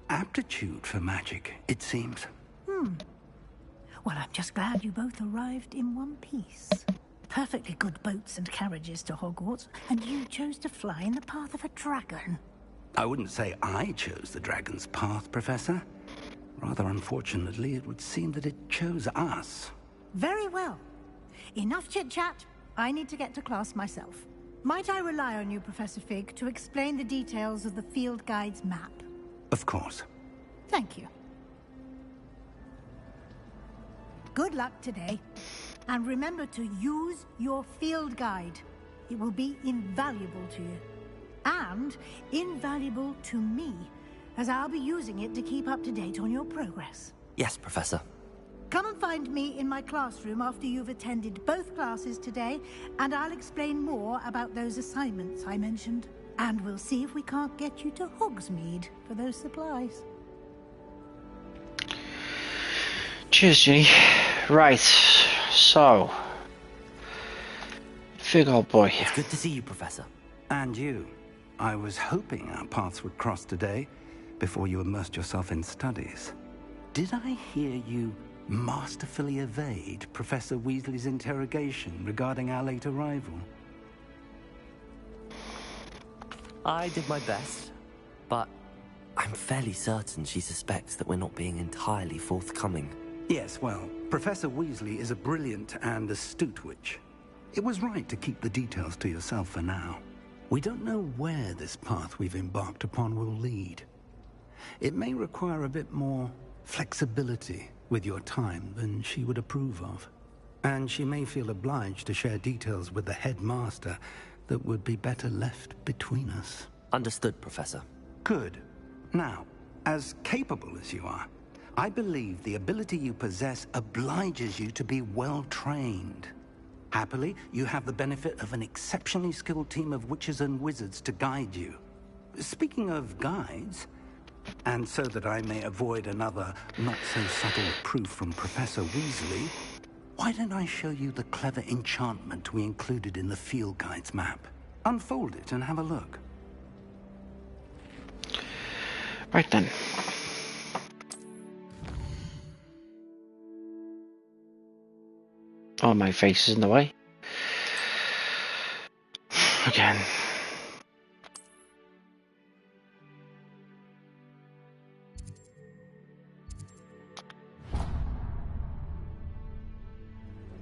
aptitude for magic, it seems. Well, I'm just glad you both arrived in one piece. Perfectly good boats and carriages to Hogwarts, and you chose to fly in the path of a dragon. I wouldn't say I chose the dragon's path, Professor. Rather unfortunately, it would seem that it chose us. Very well. Enough chit-chat. I need to get to class myself. Might I rely on you, Professor Fig, to explain the details of the field guide's map? Of course. Thank you. Good luck today. And remember to use your field guide. It will be invaluable to you. And invaluable to me, as I'll be using it to keep up to date on your progress. Yes, Professor. Come and find me in my classroom after you've attended both classes today, and I'll explain more about those assignments I mentioned. And we'll see if we can't get you to Hogsmeade for those supplies. Cheers, Ginny. Right, so... Fig, old boy. It's good to see you, Professor. And you. I was hoping our paths would cross today, before you immersed yourself in studies. Did I hear you masterfully evade Professor Weasley's interrogation regarding our late arrival? I did my best, but I'm fairly certain she suspects that we're not being entirely forthcoming. Yes, well, Professor Weasley is a brilliant and astute witch. It was right to keep the details to yourself for now. We don't know where this path we've embarked upon will lead. It may require a bit more flexibility with your time than she would approve of. And she may feel obliged to share details with the headmaster that would be better left between us. Understood, Professor. Good. Now, as capable as you are, I believe the ability you possess obliges you to be well trained. Happily, you have the benefit of an exceptionally skilled team of witches and wizards to guide you. Speaking of guides, and so that I may avoid another not-so-subtle proof from Professor Weasley, why don't I show you the clever enchantment we included in the field guide's map? Unfold it and have a look. Right then. Oh, my face is in the way. Again.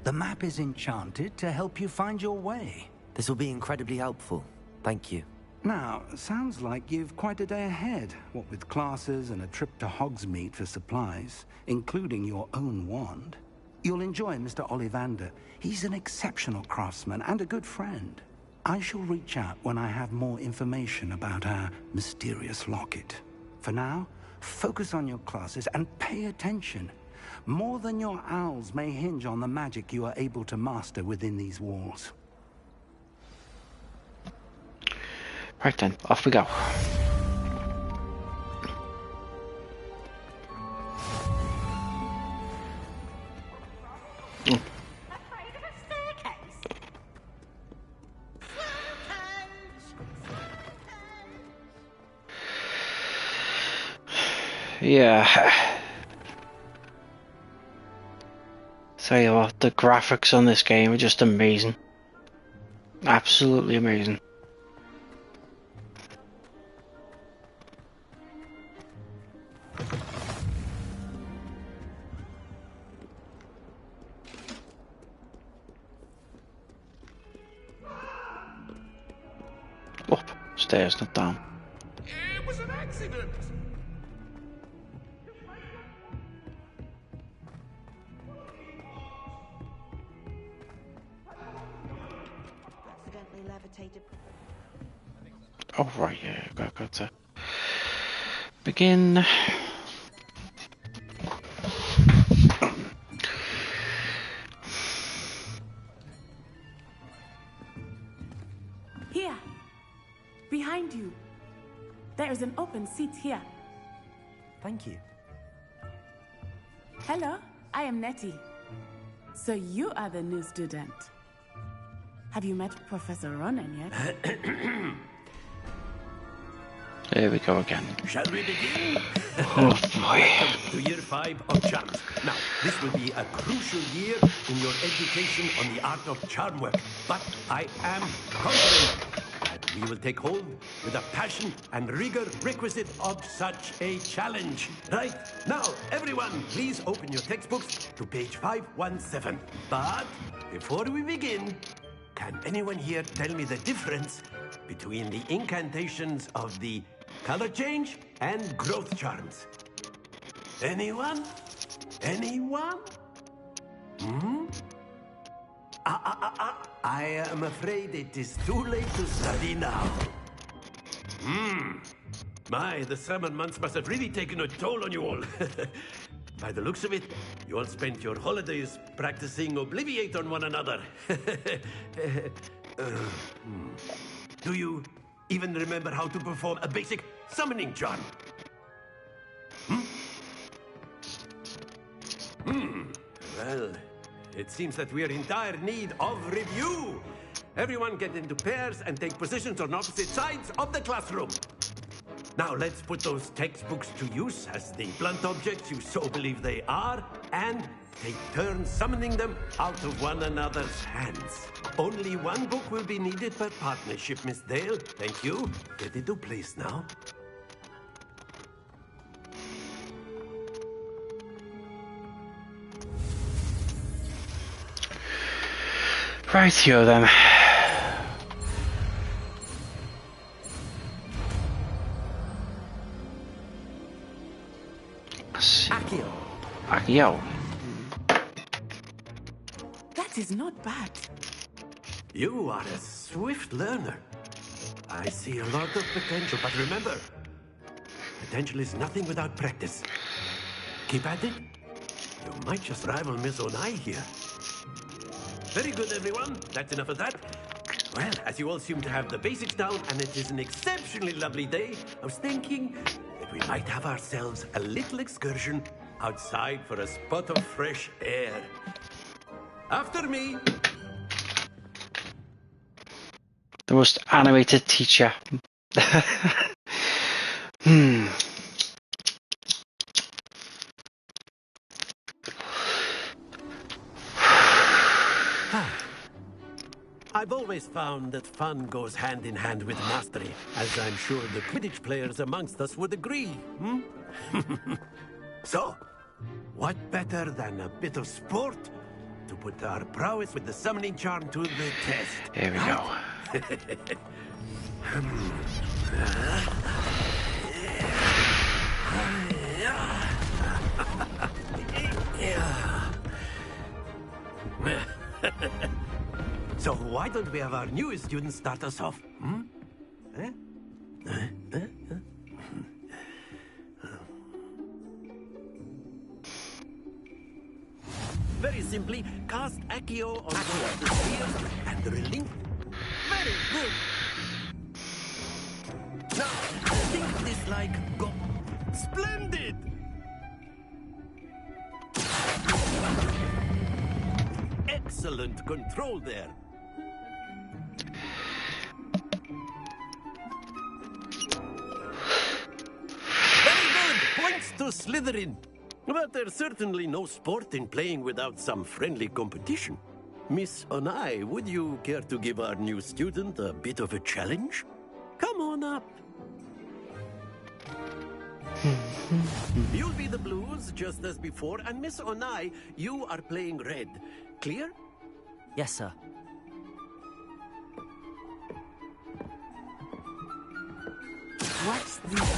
The map is enchanted to help you find your way. This will be incredibly helpful. Thank you. Now, sounds like you've quite a day ahead, what with classes and a trip to Hogsmeade for supplies, including your own wand. You'll enjoy Mr. Ollivander. He's an exceptional craftsman and a good friend. I shall reach out when I have more information about our mysterious locket. For now, focus on your classes and pay attention. More than your owls may hinge on the magic you are able to master within these walls. Right then, off we go. Yeah. Tell you what, the graphics on this game are just amazing. Absolutely amazing. Up, stairs, not down. It was an accident. Accidentally levitated. Oh right, yeah, got to begin. Here, behind you. There is an open seat here. Thank you. Hello, I am Nettie. So you are the new student. Have you met Professor Ronan yet? There we go again. Shall we begin? Oh boy. Welcome to year 5 of charms. Now, this will be a crucial year in your education on the art of charm work. But I am confident that we will take hold with the passion and rigor requisite of such a challenge. Right? Now, everyone, please open your textbooks to page 517. But before we begin, can anyone here tell me the difference between the incantations of the color change and growth charms? Anyone? Anyone? Hmm? I am afraid it is too late to study now. The summer months must have really taken a toll on you all. By the looks of it, you all spent your holidays practicing Obliviate on one another. Do you even remember how to perform a basic summoning charm? Well, it seems that we are in dire need of review. Everyone get into pairs and take positions on opposite sides of the classroom. Now let's put those textbooks to use as the blunt objects you so believe they are, and take turns summoning them out of one another's hands. Only one book will be needed per partnership, Miss Dale. Thank you. Get into place now. Rightio then. Akio. Akio. That is not bad. You are a swift learner. I see a lot of potential, but remember, potential is nothing without practice. Keep at it. You might just rival Miss Onai here. Very good, everyone. That's enough of that. Well, as you all seem to have the basics down, and it is an exceptionally lovely day, I was thinking that we might have ourselves a little excursion outside for a spot of fresh air. After me. The most animated teacher. I've always found that fun goes hand in hand with mastery, as I'm sure the Quidditch players amongst us would agree. So, what better than a bit of sport to put our prowess with the summoning charm to the test? Here we go. So why don't we have our newest student start us off? Hmm? Eh? Very simply, cast Accio on one of the spheres and relink. Very good. Now, think this like go. Splendid! Excellent control there. Very good! Points to Slytherin. But there's certainly no sport in playing without some friendly competition. Miss Onai, would you care to give our new student a bit of a challenge? Come on up. You'll be the blues, just as before, and Miss Onai, you are playing red. Clear? Yes, sir. What's this?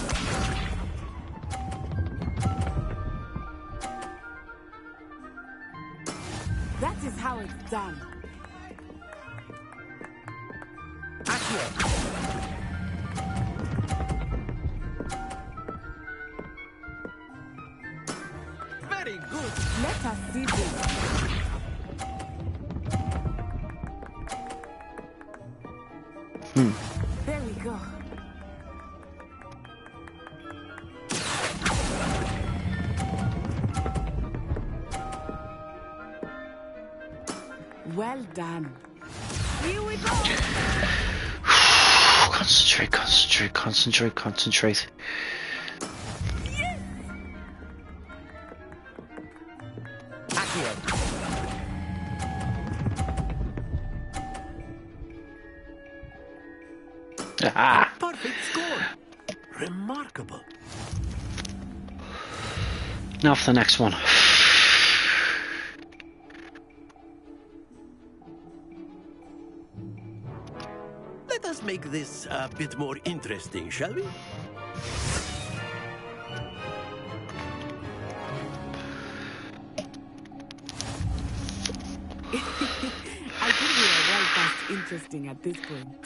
That is how it's done. Very good. Let us see this. There we go. Well done. Here we go. Concentrate, concentrate, concentrate, concentrate. Yes. Ah. Perfect score. Remarkable. Now for the next one. Let us make this a bit more interesting, shall we? I think we are well past interesting at this point.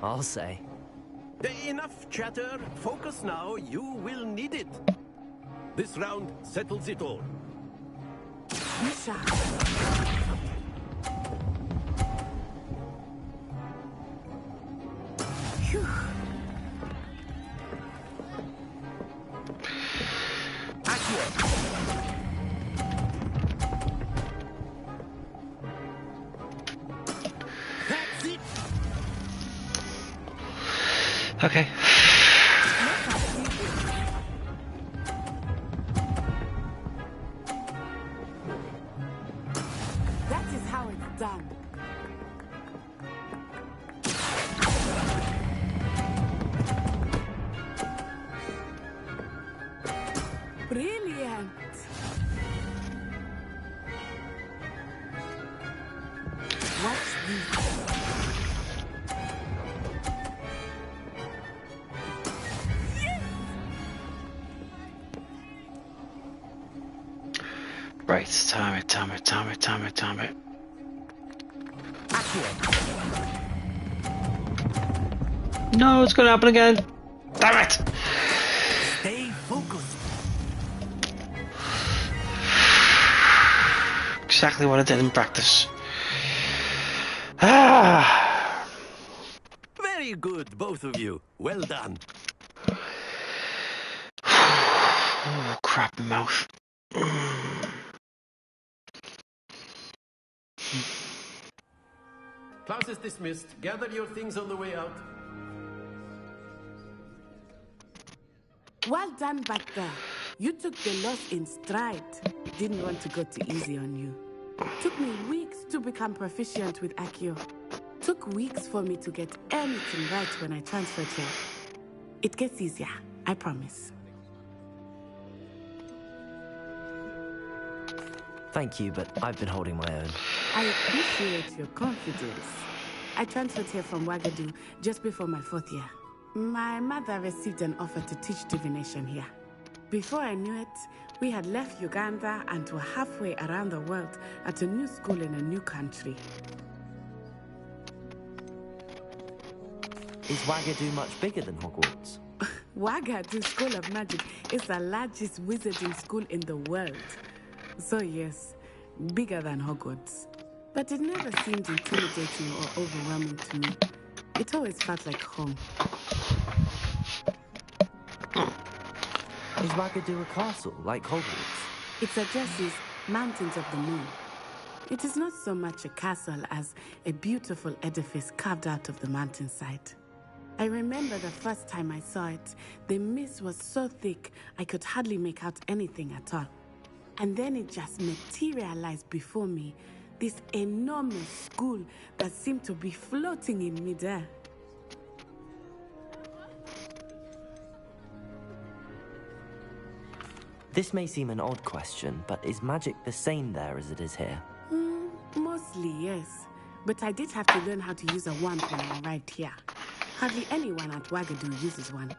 I'll say. Enough chatter. Focus now. You will need it. This round settles it all. Be sharp. Phew. That's it. Okay. That is how it's done. Brilliant. What's this? Right, time it, time it, time it, time it, time it. No, it's gonna happen again. Damn it! Stay focused. Exactly what I did in practice. Ah! Very good, both of you. Well done. Oh, crap, my mouth. Class is dismissed. Gather your things on the way out. Well done back there. You took the loss in stride. Didn't want to go too easy on you. Took me weeks to become proficient with Accio. Took weeks for me to get anything right when I transferred here. It gets easier, I promise. Thank you, but I've been holding my own. I appreciate your confidence. I transferred here from Wagadu just before my 4th year. My mother received an offer to teach divination here. Before I knew it, we had left Uganda and were halfway around the world at a new school in a new country. Is Wagadu much bigger than Hogwarts? Wagadu School of Magic is the largest wizarding school in the world. So yes, bigger than Hogwarts. But it never seemed intimidating or overwhelming to me. It always felt like home. Is Wagadu a castle, like Hogwarts? It addresses Mountains of the Moon. It is not so much a castle as a beautiful edifice carved out of the mountainside. I remember the first time I saw it, the mist was so thick I could hardly make out anything at all. And then it just materialized before me, this enormous school that seemed to be floating in midair. This may seem an odd question, but is magic the same there as it is here? Mostly, yes. But I did have to learn how to use a wand when I arrived here. Hardly anyone at Wagadu uses one.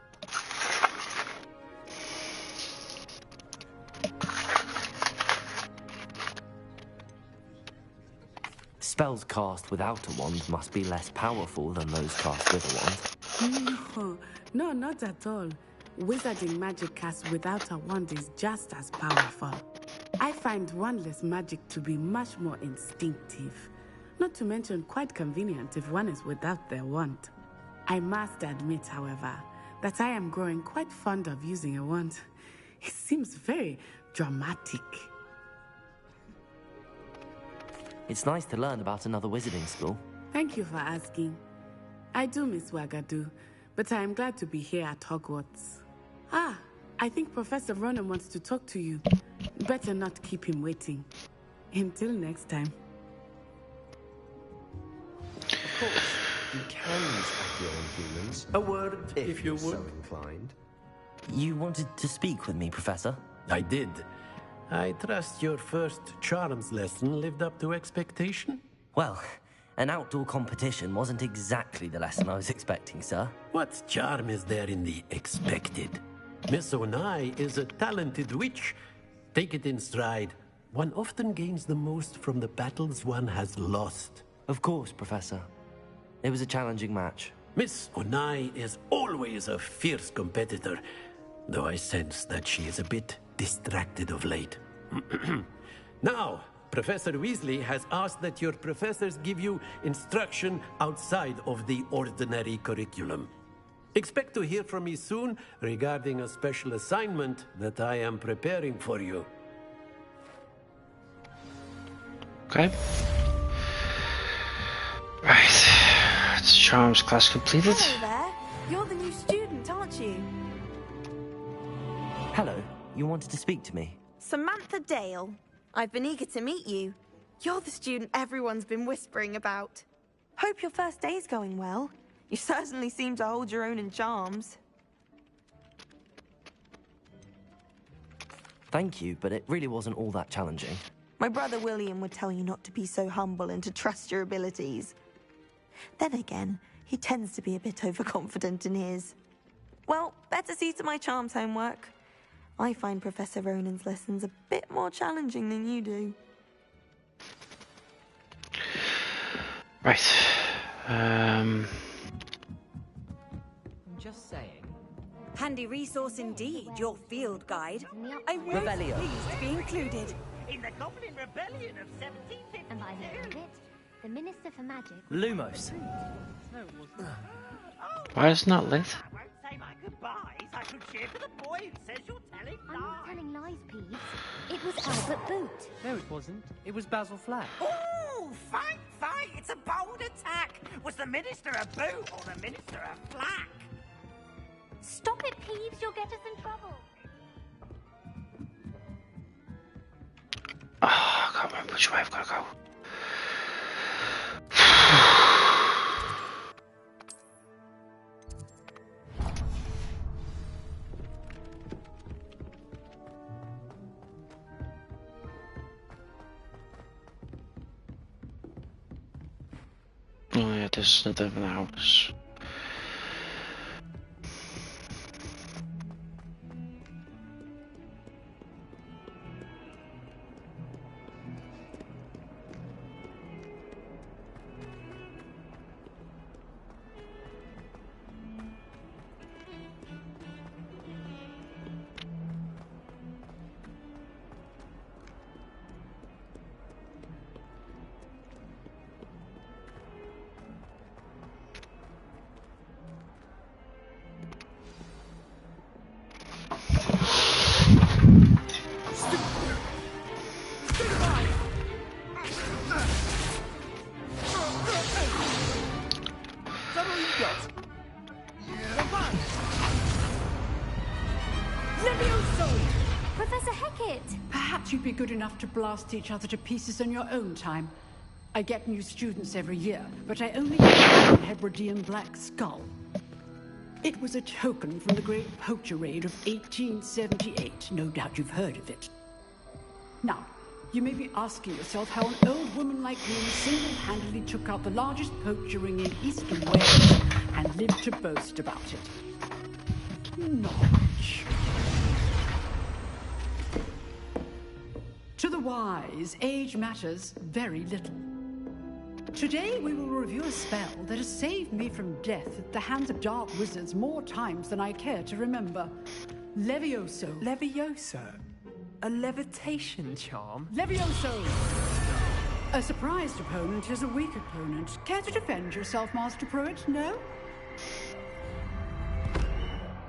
Spells cast without a wand must be less powerful than those cast with a wand. No, not at all. Wizarding magic cast without a wand is just as powerful. I find wandless magic to be much more instinctive. Not to mention quite convenient if one is without their wand. I must admit, however, that I am growing quite fond of using a wand. It seems very dramatic. It's nice to learn about another wizarding school. Thank you for asking. I do miss Wagadu, but I am glad to be here at Hogwarts. I think Professor Ronan wants to talk to you. Better not keep him waiting. Until next time. Of course, you can use Accio on humans. A word, if you would. So inclined. You wanted to speak with me, Professor? I did. I trust your first charms lesson lived up to expectation? Well, an outdoor competition wasn't exactly the lesson I was expecting, sir. What charm is there in the expected? Miss Onai is a talented witch. Take it in stride. One often gains the most from the battles one has lost. Of course, Professor. It was a challenging match. Miss Onai is always a fierce competitor, though I sense that she is a bit distracted of late. Now, Professor Weasley has asked that your professors give you instruction outside of the ordinary curriculum. Expect to hear from me soon regarding a special assignment that I am preparing for you. Okay. Right. It's charms class completed. Hello there. You're the new student, aren't you? Hello. You wanted to speak to me? Samantha Dale. I've been eager to meet you. You're the student everyone's been whispering about. Hope your first day's going well. You certainly seem to hold your own in charms. Thank you, but it really wasn't all that challenging. My brother William would tell you not to be so humble and to trust your abilities. Then again, he tends to be a bit overconfident in his. Well, better see to my charms homework. I find Professor Ronan's lessons a bit more challenging than you do. Right. I'm just saying. Handy resource indeed, your field guide. I'm really Rebellion. pleased to be included. In the Goblin Rebellion of 1752. And by the end of it, the Minister for Magic... Lumos. Why is it not lit? I won't say my goodbyes. I could cheer for the boy who says you're telling lies. I'm not telling lies, Peeves. It was Albert Boot. No, it wasn't. It was Basil Flack. Oh, fight, fight! It's a bold attack. Was the Minister a boot or the Minister a flack? Stop it, Peeves. You'll get us in trouble. Oh, I can't remember which way I've got to go. Oh yeah, this is a different house. Perhaps you'd be good enough to blast each other to pieces in your own time. I get new students every year, but I only get one Hebridean black skull. It was a token from the Great Poacher Raid of 1878. No doubt you've heard of it. Now, you may be asking yourself how an old woman like me single-handedly took out the largest poacher ring in eastern Wales and lived to boast about it. Knowledge. To the wise, age matters very little. Today we will review a spell that has saved me from death at the hands of dark wizards more times than I care to remember. Levioso. Levioso? A levitation charm? Levioso! A surprised opponent is a weak opponent. Care to defend yourself, Master Pruitt? No?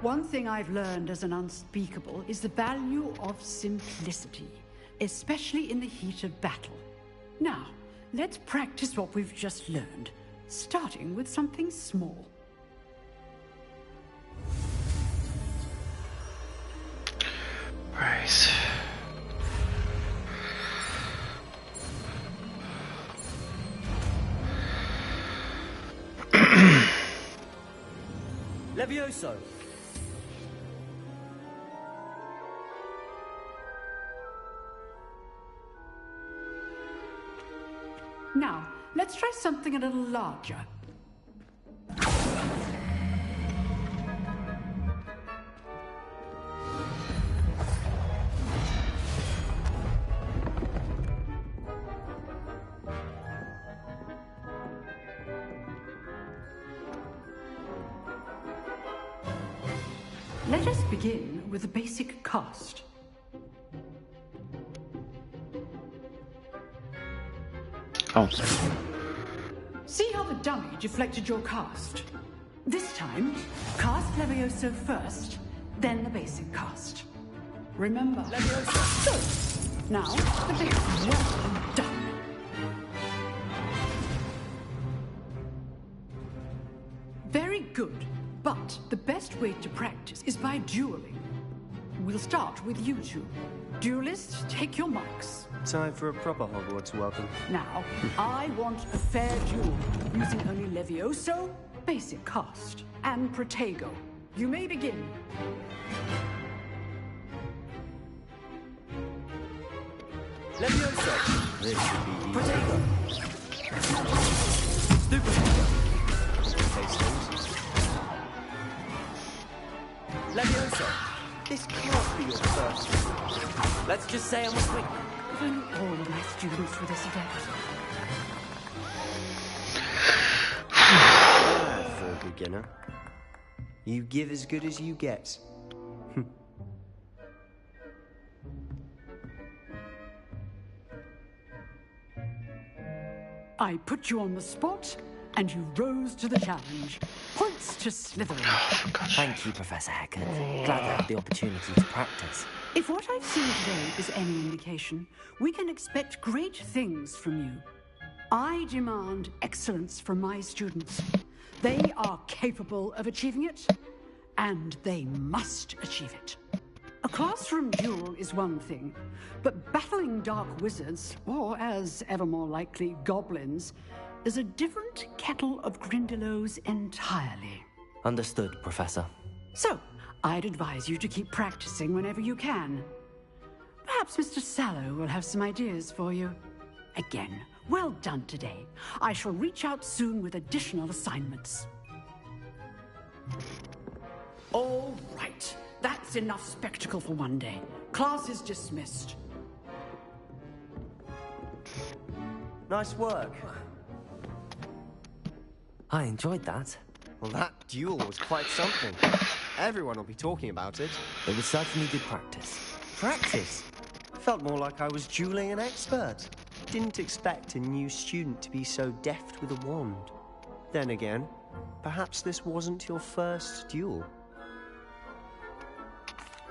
One thing I've learned as an unspeakable is the value of simplicity, especially in the heat of battle. Now, let's practice what we've just learned, starting with something small. Right. Levioso! Now, let's try something a little larger. Let us begin with a basic cast. Oh. See how the dummy deflected your cast? This time, cast Levioso first, then the basic cast. Remember, Levioso. Good. Now, the basic. Well done. Very good. But the best way to practice is by dueling. We'll start with you two. Duelists, take your marks. Time for a proper Hogwarts welcome. Now, I want a fair duel, using only Levioso, basic cast, and Protego. You may begin. Levioso! This should be easy. Protego! Stupid! Hastings. Levioso! This can't be your first. Let's just say I'm a quick. If only all of my students were this adept. For a beginner. You give as good as you get. I put you on the spot, and you rose to the challenge. Points to Slytherin. Thank you, Professor Heckert. Glad to have the opportunity to practice. If what I've seen today is any indication, we can expect great things from you. I demand excellence from my students. They are capable of achieving it, and they must achieve it. A classroom duel is one thing, but battling dark wizards, or as ever more likely, goblins, is a different kettle of Grindylows entirely. Understood, Professor. So, I'd advise you to keep practicing whenever you can. Perhaps Mr. Sallow will have some ideas for you. Again, well done today. I shall reach out soon with additional assignments. All right. That's enough spectacle for one day. Class is dismissed. Nice work. I enjoyed that. Well, that duel was quite something. Everyone will be talking about it. It was certainly good practice. Practice? Felt more like I was dueling an expert. Didn't expect a new student to be so deft with a wand. Then again, perhaps this wasn't your first duel.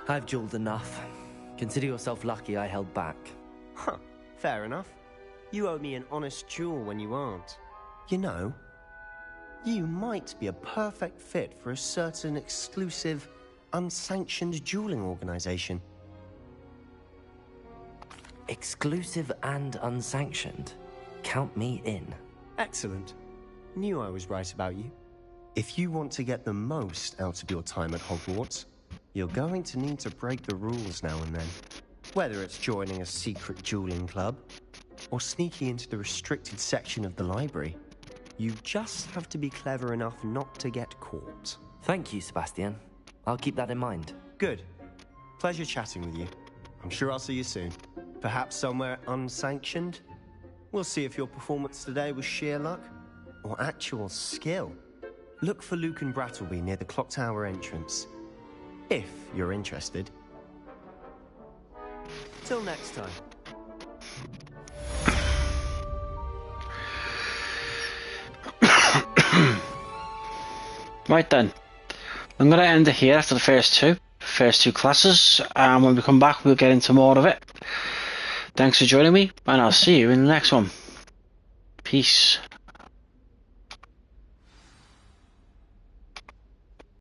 I've dueled enough. Consider yourself lucky I held back. Huh, fair enough. You owe me an honest duel when you aren't. You know, you might be a perfect fit for a certain exclusive, unsanctioned dueling organization. Exclusive and unsanctioned. Count me in. Excellent. Knew I was right about you. If you want to get the most out of your time at Hogwarts, you're going to need to break the rules now and then. Whether it's joining a secret dueling club, or sneaking into the restricted section of the library, you just have to be clever enough not to get caught. Thank you, Sebastian. I'll keep that in mind. Good. Pleasure chatting with you. I'm sure I'll see you soon. Perhaps somewhere unsanctioned? We'll see if your performance today was sheer luck or actual skill. Look for Luke and Brattleby near the clock tower entrance, if you're interested. Till next time. Right then, I'm going to end it here after the first two classes, and when we come back we'll get into more of it. Thanks for joining me, and I'll see you in the next one. Peace.